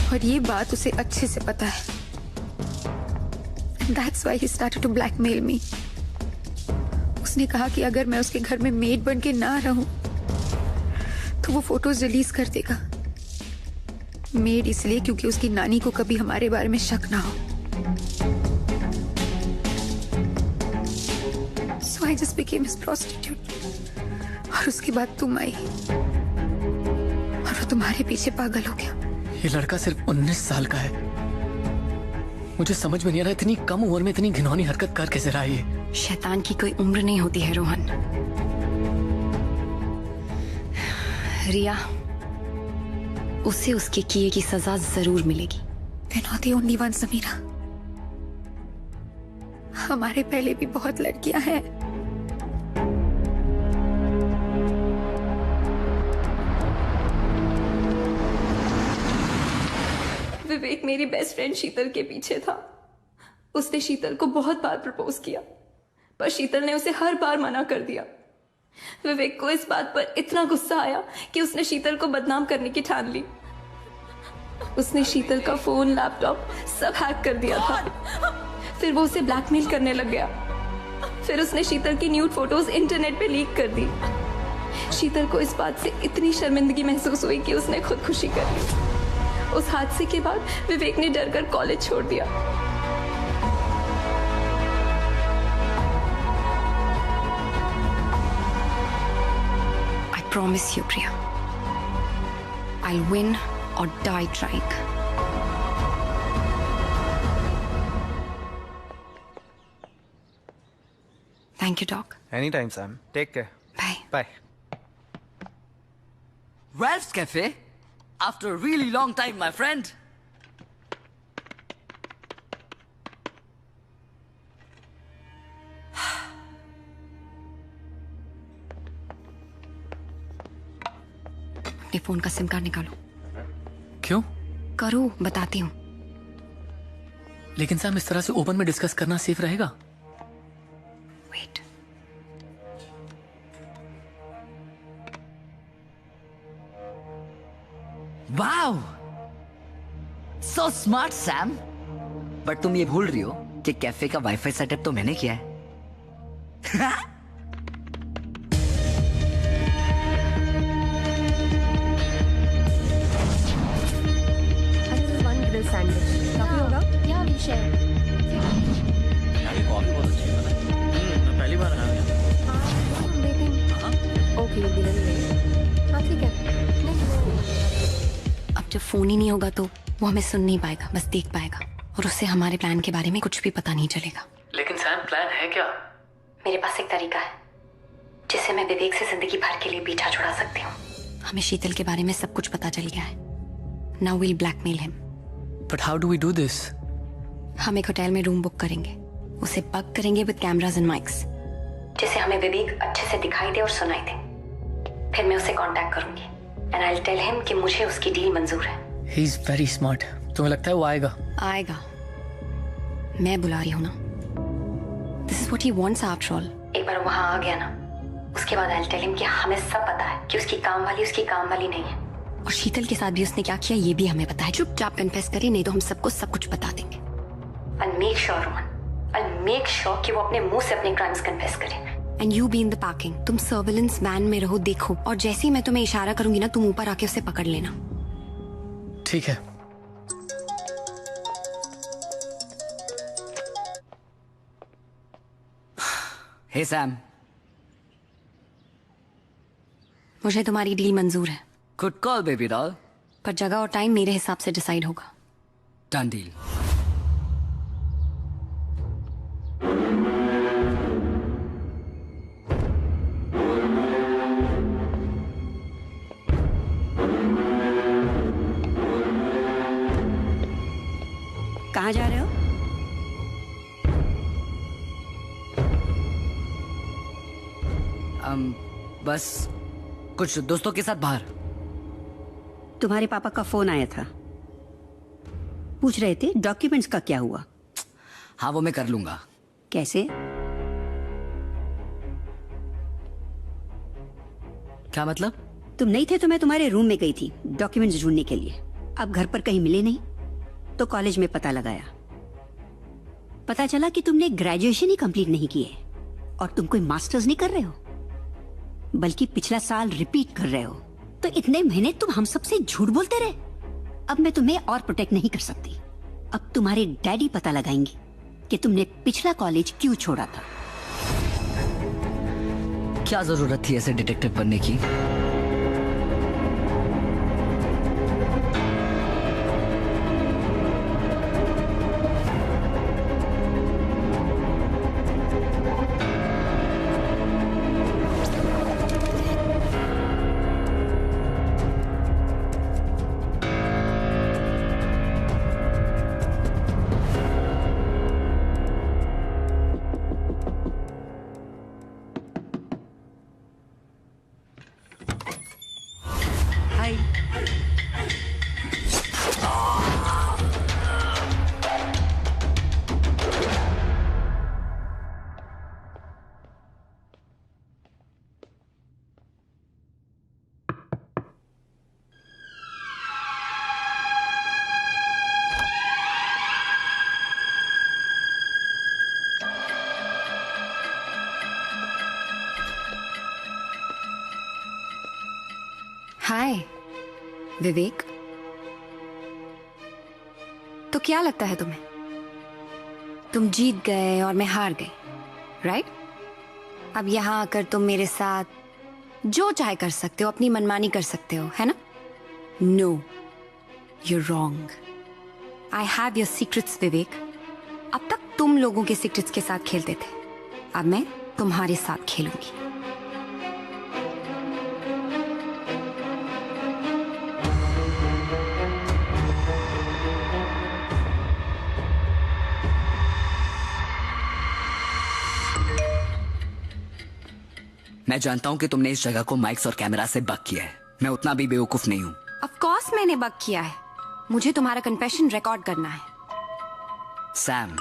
और ये बात उसे अच्छे से पता है। That's why he started to blackmail me. उसने कहा कि अगर मैं उसके घर में मेड बन के ना रहूं तो वो फोटोज रिलीज कर देगा। मेड इसलिए क्योंकि उसकी नानी को कभी हमारे बारे में शक ना हो। So I just became his prostitute. और उसके बाद तुम आई और वो तुम्हारे पीछे पागल हो गया। ये लड़का सिर्फ 19 साल का है। मुझे समझ में नहीं आ रहा इतनी कम उम्र में इतनी घिनौनी हरकत कर कैसे रहा है ये। शैतान की कोई उम्र नहीं होती है रोहन। रिया, उसे उसके किए की सजा जरूर मिलेगी। You're not the only one, Samira. हमारे पहले भी बहुत लड़कियां हैं। विवेक मेरी बेस्ट फ्रेंड शीतल के पीछे था। उसने शीतल को बहुत बार प्रपोज किया, पर शीतल ने उसे हर बार मना कर दिया। विवेक को इस बात पर इतना गुस्सा आया कि उसने शीतल को बदनाम करने की ठान ली। उसने शीतल का फोन, लैपटॉप सब हैक कर दिया था। फिर वो उसे ब्लैकमेल करने लग गया। फिर उसने शीतल की न्यूड फोटोज इंटरनेट पे लीक कर दी। शीतल को इस बात से इतनी शर्मिंदगी महसूस हुई कि उसने खुदकुशी कर ली। उस हादसे के बाद विवेक ने डर कर कॉलेज छोड़ दिया। I promise you, Priya, I'll win or die trying. Thank you, Doc. Anytime, Sam. Take care. Bye. Bye. Ralph's Cafe? After a really long time, my friend. अपने फोन का सिम कार्ड निकालो। क्यों? करो, बताती हूँ। लेकिन सैम, इस तरह से ओपन में डिस्कस करना सेफ रहेगा? Wait. Wow, so smart Sam. But तुम ये भूल रही हो कि कैफे का वाईफाई सेटअप तो मैंने किया है। पहली बार आया। ओके, ठीक है। जब फोन ही नहीं होगा तो वो हमें सुन नहीं पाएगा, बस देख पाएगा और उससे हमारे प्लान के बारे में कुछ भी पता नहीं चलेगा। लेकिन सैम प्लान है क्या? मेरे पास एक तरीका है जिससे मैं विवेक से जिंदगी भर के लिए पीछा छुड़ा सकती हूँ। हमें शीतल के बारे में सब कुछ पता चल गया है। Now will blackmail him. But how do we do this? हम एक होटल में रूम बुक करेंगे, उसे पग करेंगे विद कैमरास एंड माइक्स, जिससे हमें विवेक अच्छे से दिखाई दे और सुनाई दे। फिर मैं उसे कांटेक्ट करूंगी and I will tell him कि मुझे उसकी डील मंजूर है। He is very smart. तुम्हें लगता है वो आएगा? आएगा, मैं बुला रही हूँ ना। This is what he wants after all. एक बार वहां आ गया ना, उसके बाद आई विल टेल हिम कि हमें सब पता है कि उसकी काम वाली नहीं है और शीतल के साथ भी उसने क्या किया ये भी हमें पता है। चुपचाप कन्फेस करे, नहीं तो हम सबको सब कुछ बता देंगे। I'll make sure, Rohan. I'll make sure कि वो अपने मुंह से अपने क्राइम्स कन्फेस करे। And you be in the parking. तुम सर्विलेंस वैन में रहो, देखो, और जैसे ही मैं तुम्हें इशारा करूंगी ना, तुम ऊपर आके उसे पकड़ लेना। ठीक है। हे सैम, मुझे तुम्हारी डील मंजूर है। Good call baby doll. पर जगह और टाइम मेरे हिसाब से डिसाइड होगा। Done deal. कहाँ जा रहे हो? बस कुछ दोस्तों के साथ बाहर। तुम्हारे पापा का फोन आया था, पूछ रहे थे डॉक्यूमेंट्स का क्या हुआ। हाँ वो मैं कर लूंगा। कैसे? क्या मतलब? तुम नहीं थे तो मैं तुम्हारे रूम में गई थी डॉक्यूमेंट्स ढूंढने के लिए। अब घर पर कहीं मिले नहीं तो कॉलेज में पता लगाया, पता चला कि तुमने ग्रेजुएशन ही कंप्लीट नहीं की है और तुम कोई मास्टर्स नहीं कर रहे हो बल्कि पिछला साल रिपीट कर रहे हो। तो इतने महीने तुम हम सबसे झूठ बोलते रहे। अब मैं तुम्हें और प्रोटेक्ट नहीं कर सकती। अब तुम्हारे डैडी पता लगाएंगे कि तुमने पिछला कॉलेज क्यों छोड़ा था। क्या जरूरत थी ऐसे डिटेक्टिव बनने की? हाय विवेक, तो क्या लगता है तुम्हें? तुम जीत गए और मैं हार गई, राइट? अब यहां आकर तुम मेरे साथ जो चाहे कर सकते हो, अपनी मनमानी कर सकते हो, है ना? No, you're wrong. I have your secrets, Vivek. अब तक तुम लोगों के सीक्रेट्स के साथ खेलते थे, अब मैं तुम्हारे साथ खेलूंगी। मैं जानता हूं कि तुमने इस जगह को माइक्स और कैमरा से बक किया है। मैं उतना भी बेवकूफ नहीं हूं। ऑफ कोर्स मैंने बक किया है। मुझे तुम्हारा कन्फेशन रिकॉर्ड करना है। सैम,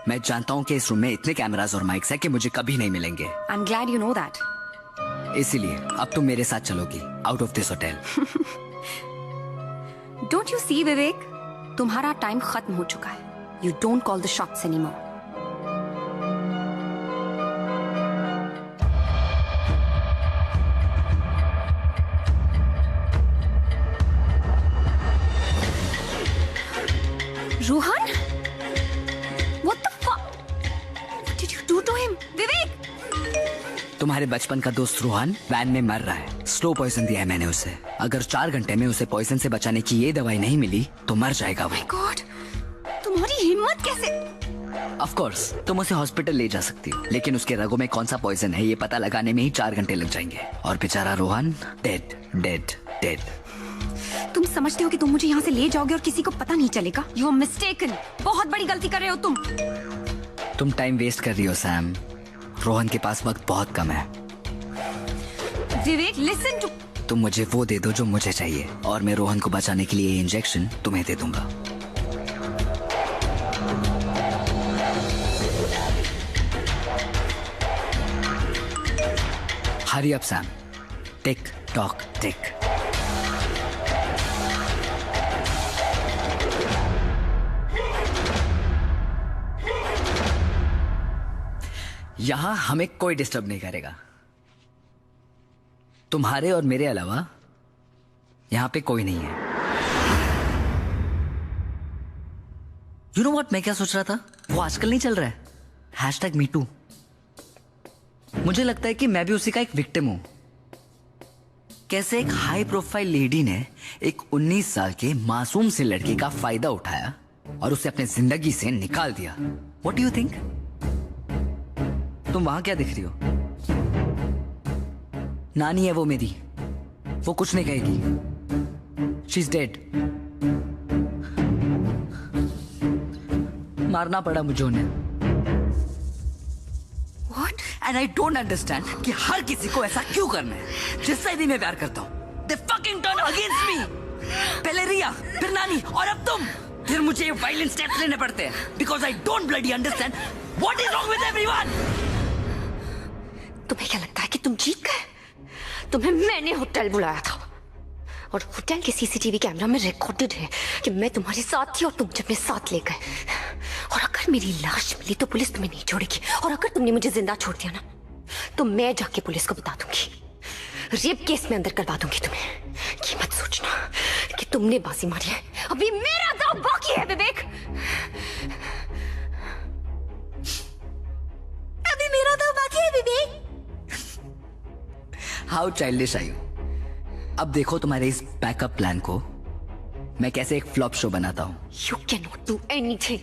मैं जानता हूं कि इस रूम में इतने कैमरास और माइक्स हैं कि मुझे कभी नहीं मिलेंगे। I am glad you know that. इसीलिए अब तुम मेरे साथ चलोगी out of this hotel. Don't you see Vivek, तुम्हारा टाइम खत्म हो चुका है। You don't call the shots anymore. Rohan? What the fuck? What did you do to him? Vivek! तुम्हारे बचपन का दोस्त रोहन वैन में मर रहा है। स्लो पॉइजन दिया है मैंने उसे। अगर 4 घंटे में उसे पॉइजन से बचाने की ये दवाई नहीं मिली तो मर जाएगा वो। गॉड, तुम्हारी हिम्मत कैसे? ऑफ कोर्स तुम उसे हॉस्पिटल ले जा सकती हो, लेकिन उसके रगों में कौन सा पॉइजन है ये पता लगाने में ही 4 घंटे लग जाएंगे। और बेचारा रोहन डेड डेड डेड। तुम समझते हो कि तुम मुझे यहाँ से ले जाओगे और किसी को पता नहीं चलेगा? You are mistaken. बहुत बड़ी गलती कर रहे हो तुम। तुम टाइम वेस्ट कर रही हो सैम। रोहन के पास वक्त बहुत कम है। विवेक, लिसन टू। तुम मुझे वो दे दो जो मुझे चाहिए और मैं रोहन को बचाने के लिए ये इंजेक्शन तुम्हें दे दूंगा। Hurry up Sam. Tick tock tick. यहां हमें कोई डिस्टर्ब नहीं करेगा। तुम्हारे और मेरे अलावा यहां पे कोई नहीं है। यू नो व्हाट, मैं क्या सोच रहा था? वो आजकल नहीं चल रहा है #MeToo। मुझे लगता है कि मैं भी उसी का एक विक्टिम हूं। कैसे एक हाई प्रोफाइल लेडी ने एक 19 साल के मासूम से लड़की का फायदा उठाया और उसे अपने जिंदगी से निकाल दिया। What do you think? तुम वहां क्या दिख रही हो? नानी है वो मेरी, वो कुछ नहीं कहेगी। She is dead. मारना पड़ा मुझे उन्हें। What? And I don't understand कि हर किसी को ऐसा क्यों करना है जिससे भी मैं प्यार करता हूँ। They fucking turn against me। पहले रिया, फिर नानी और अब तुम। फिर मुझे ये violent steps लेने पड़ते हैं because I don't bloody understand what is wrong with everyone। तुम्हें क्या लगता है कि तुम जीत गए? तुम्हें मैंने होटल बुलाया था और होटल के सीसीटीवी कैमरा में रिकॉर्डेड है कि मैं तुम्हारे साथ थी और तुम जब मेरे साथ ले गए। और अगर मेरी लाश मिली तो पुलिस तुम्हें नहीं छोड़ेगी, और अगर तुमने मुझे जिंदा छोड़ दिया ना तो मैं जाके पुलिस को बता दूंगी। रेप केस में अंदर करवा दूंगी तुम्हें। ये मत सोचना कि तुमने बाजी मारी है। अभी मेरा दांव बाकी है विवेक। अभी मेरा दांव बाकी है Vivek. How childish are you. अब देखो तुम्हारे इस बैकअप प्लान को मैं कैसे एक फ्लॉप शो बनाता हूँ। You can not do anything.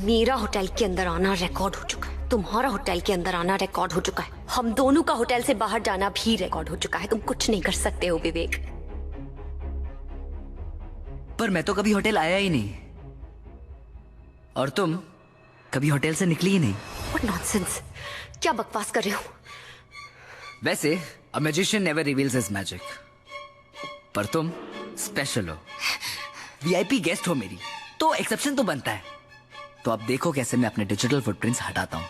मेरा होटल के अंदर आना रिकॉर्ड हो चुका है, तुम्हारा होटल के अंदर आना रिकॉर्ड हो चुका है, हम दोनों का होटल से बाहर जाना भी रिकॉर्ड हो चुका है। तुम कुछ नहीं कर सकते हो विवेक। पर मैं तो कभी होटल आया ही नहीं और तुम कभी होटल से निकली ही नहीं। What nonsense! क्या बकवास कर रहे हो? वैसे a magician never reveals his magic, पर तुम स्पेशल हो, वीआईपी गेस्ट हो मेरी, तो एक्सेप्शन तो बनता है। तो अब देखो कैसे मैं अपने डिजिटल फुटप्रिंट्स हटाता हूँ।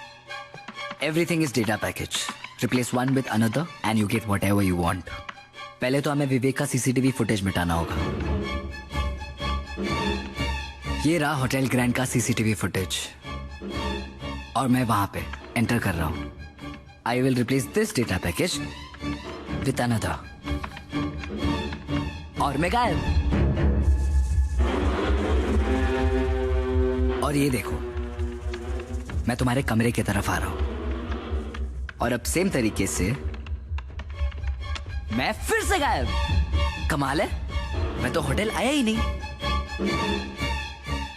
Everything is data package. Replace one with another and you get whatever you want. पहले तो हमें विवेक का सीसीटीवी फुटेज मिटाना होगा। ये रहा होटल ग्रैंड का सीसीटीवी फुटेज और मैं वहां पे एंटर कर रहा हूं। I will replace this data package with another और मैं गायब। और ये देखो मैं तुम्हारे कमरे की तरफ आ रहा हूं और अब सेम तरीके से मैं फिर से गायब। कमाल है, मैं तो होटल आया ही नहीं।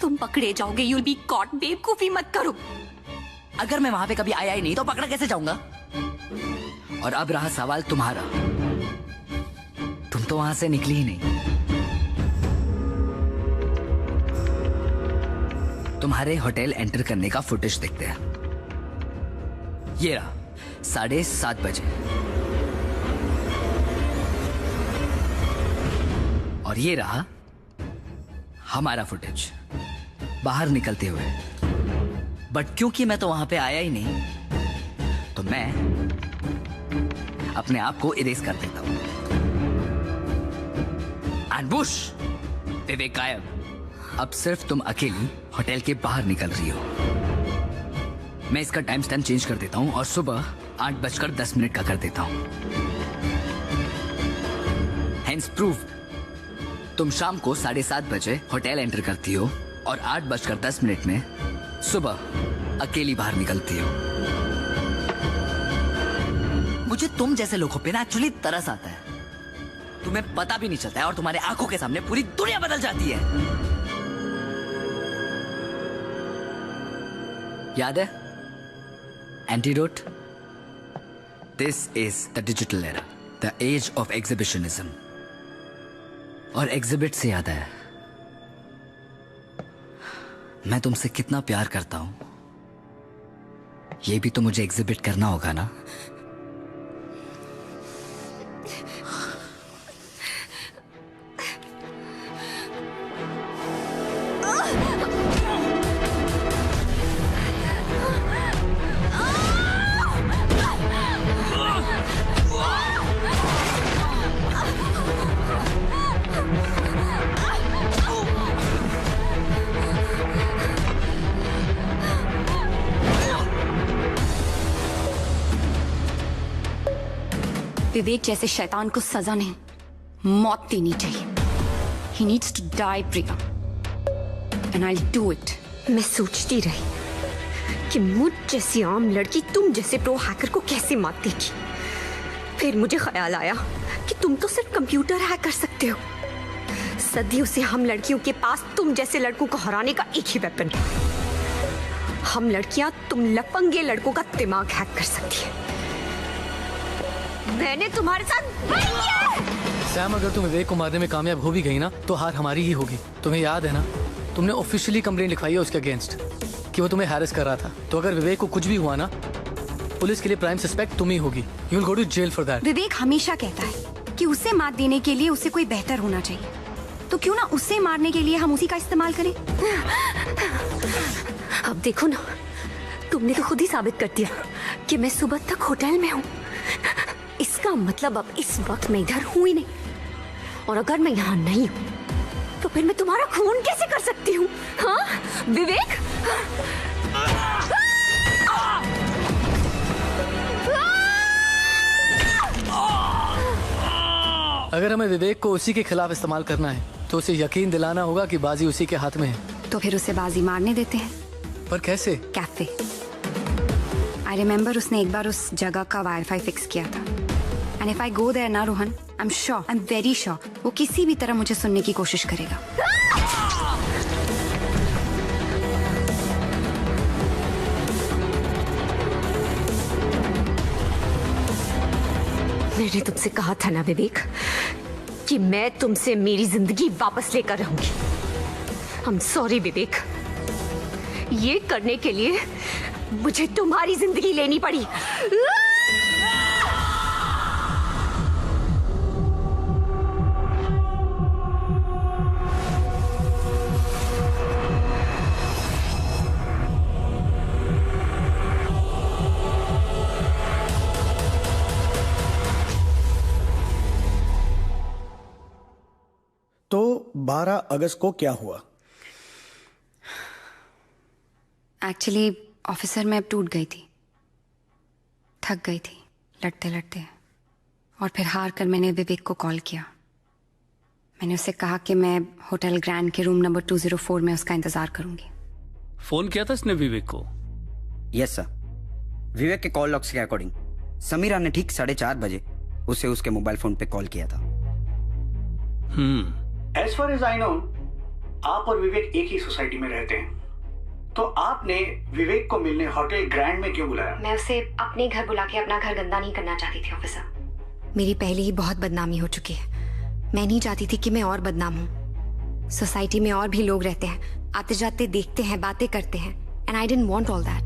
तुम पकड़े जाओगे। You'll be caught. बेवकूफी मत करो। अगर मैं वहां पे कभी आया ही नहीं तो पकड़ा कैसे जाऊंगा? और अब रहा सवाल तुम्हारा, तुम तो वहां से निकली ही नहीं। तुम्हारे होटल एंटर करने का फुटेज देखते हैं। ये रहा 7:30 बजे और ये रहा हमारा फुटेज बाहर निकलते हुए। बट क्योंकि मैं तो वहां पे आया ही नहीं तो मैं अपने आप को इरेज कर देता हूं। एंड बुश, विवेक गायब। अब सिर्फ तुम अकेली होटल के बाहर निकल रही हो। मैं इसका टाइम स्टैम्प चेंज कर देता हूं और सुबह 8:10 का कर देता हूं। हेंस प्रूफ, तुम शाम को 7:30 बजे होटल एंटर करती हो और 8:10 में सुबह अकेली बाहर निकलती हो। मुझे तुम जैसे लोगों पे ना एक्चुअली तरस आता है। तुम्हें पता भी नहीं चलता है और तुम्हारे आंखों के सामने पूरी दुनिया बदल जाती है। याद है antidote? This is the digital era, the age of exhibitionism. और एग्जिबिट से याद है, मैं तुमसे कितना प्यार करता हूं, ये भी तो मुझे एग्जिबिट करना होगा ना। विवेक जैसे शैतान को सजा नहीं, मौत देनी चाहिए। He needs to die, Priya, and I'll do it। मैं सोचती रही कि मुझ जैसी आम लड़की तुम जैसे प्रो हैकर को कैसे मात देगी। फिर मुझे ख्याल आया कि तुम तो सिर्फ कंप्यूटर हैक कर सकते हो। सदियों से हम लड़कियों के पास तुम जैसे लड़कों को हराने का एक ही वेपन है। हम लड़कियां तुम लफंगे लड़कों का दिमाग हैक कर सकती है। मैंने तुम्हारे साथ वही किया है। सैम, अगर तुम विवेक को मारने में कामयाब हो भी गई ना तो हार हमारी ही होगी। तुम्हें याद है ना, तुमने ऑफिशियली कंप्लेंट लिखवाई है उसके अगेंस्ट कि वो तुम्हें हैरेस कर रहा था। तो अगर विवेक को कुछ भी हुआ ना, पुलिस के लिए प्राइम सस्पेक्ट तुम ही होगी। You will go to jail for that. Vivek हमेशा कहता है कि उसे मात देने के लिए उसे कोई बेहतर होना चाहिए, तो क्यों ना उसे मारने के लिए हम उसी का इस्तेमाल करें। अब देखो ना, तुमने तो खुद ही साबित कर दिया कि मैं सुबह तक होटल में हूँ। इसका मतलब अब इस वक्त मैं इधर हूँ ही नहीं, और अगर मैं यहाँ नहीं हूँ तो फिर मैं तुम्हारा खून कैसे कर सकती हूँ? हाँ विवेक? अगर हमें विवेक को उसी के खिलाफ इस्तेमाल करना है तो उसे यकीन दिलाना होगा कि बाजी उसी के हाथ में है। तो फिर उसे बाजी मारने देते हैं। पर कैसे? कैफे। आई रिमेम्बर उसने एक बार उस जगह का वाईफाई फिक्स किया था। And if I go there ना Rohan, I am sure, I am very sure, वो किसी भी तरह मुझे सुनने की कोशिश करेगा। मैंने तुमसे कहा था ना विवेक कि मैं तुमसे मेरी जिंदगी वापस लेकर रहूंगी। आई एम सॉरी विवेक, ये करने के लिए मुझे तुम्हारी जिंदगी लेनी पड़ी। तो 12 अगस्त को क्या हुआ? एक्चुअली ऑफिसर मैं अब टूट गई थी, थक गई थी लड़ते लड़ते, और फिर हार कर मैंने विवेक को कॉल किया। मैंने उससे कहा कि मैं होटल ग्रैंड के रूम नंबर 204 में उसका इंतजार करूंगी। फोन किया था इसने विवेक को? Yes sir. विवेक के कॉल लॉग्स के अकॉर्डिंग समीरा ने ठीक 4:30 बजे उसे उसके मोबाइल फोन पे कॉल किया था। As far as I know, आप और विवेक एक ही सोसाइटी में रहते हैं, तो आपने विवेक को मिलने होटल ग्रैंड में क्यों बुलाया? मैं उसे अपने घर बुला के अपना घर गंदा नहीं करना चाहती थी ऑफिसर। मेरी पहले ही बहुत बदनामी हो चुकी है। मैं नहीं चाहती थी कि मैं और बदनाम हूँ। सोसाइटी में और भी लोग रहते हैं, आते जाते देखते हैं, बातें करते हैं, and I didn't want all that.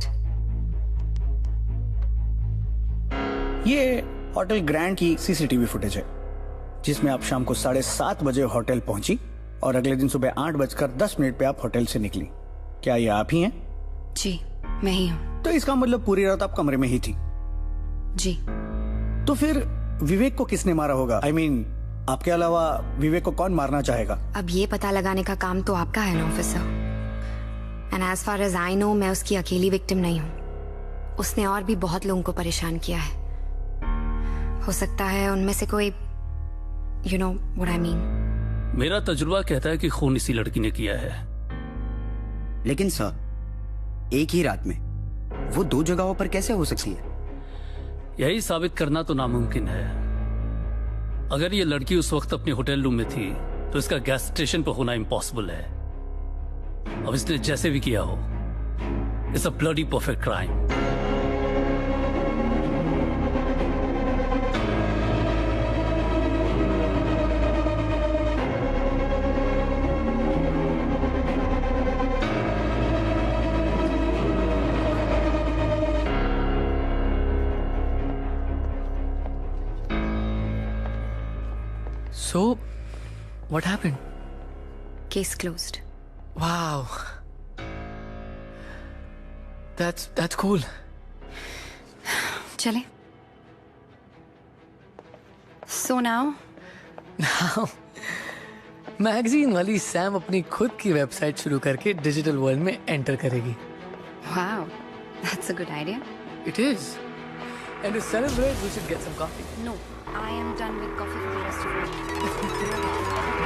ये होटल ग्रैंड की सीसीटीवी फुटेज है जिसमें आप शाम को 7:30 बजे होटल पहुंची और अगले दिन सुबह 8:10 पे आप होटल से निकली। क्या ये आप ही हैं? जी मैं ही हूँ। तो इसका मतलब पूरी रात आप कमरे में ही थी? जी। तो फिर विवेक को किसने मारा होगा? I mean, आपके अलावा विवेक को कौन मारना चाहेगा? अब ये पता लगाने का काम तो आपका है ना officer. And as far as I know, मैं उसकी अकेली विक्टिम नहीं हूँ। उसने और भी बहुत लोगों को परेशान किया है। हो सकता है उनमें से कोई, you know what I mean। मेरा तजुर्बा कहता है कि खून इसी लड़की ने किया है। लेकिन सर, एक ही रात में वो 2 जगहों पर कैसे हो सकती है? यही साबित करना तो नामुमकिन है। अगर ये लड़की उस वक्त अपने होटल रूम में थी तो इसका गैस स्टेशन पर होना इम्पॉसिबल है। अब इसने जैसे भी किया हो, it's a bloody perfect crime. So, what happened? Case closed. Wow. That's cool. चले. So now? Now, मैगजीन वाली सैम अपनी खुद की वेबसाइट शुरू करके डिजिटल वर्ल्ड में एंटर करेगी. Wow, that's a good idea. It is. And to celebrate, we should get some coffee. No, I am done with coffee for the rest of the day.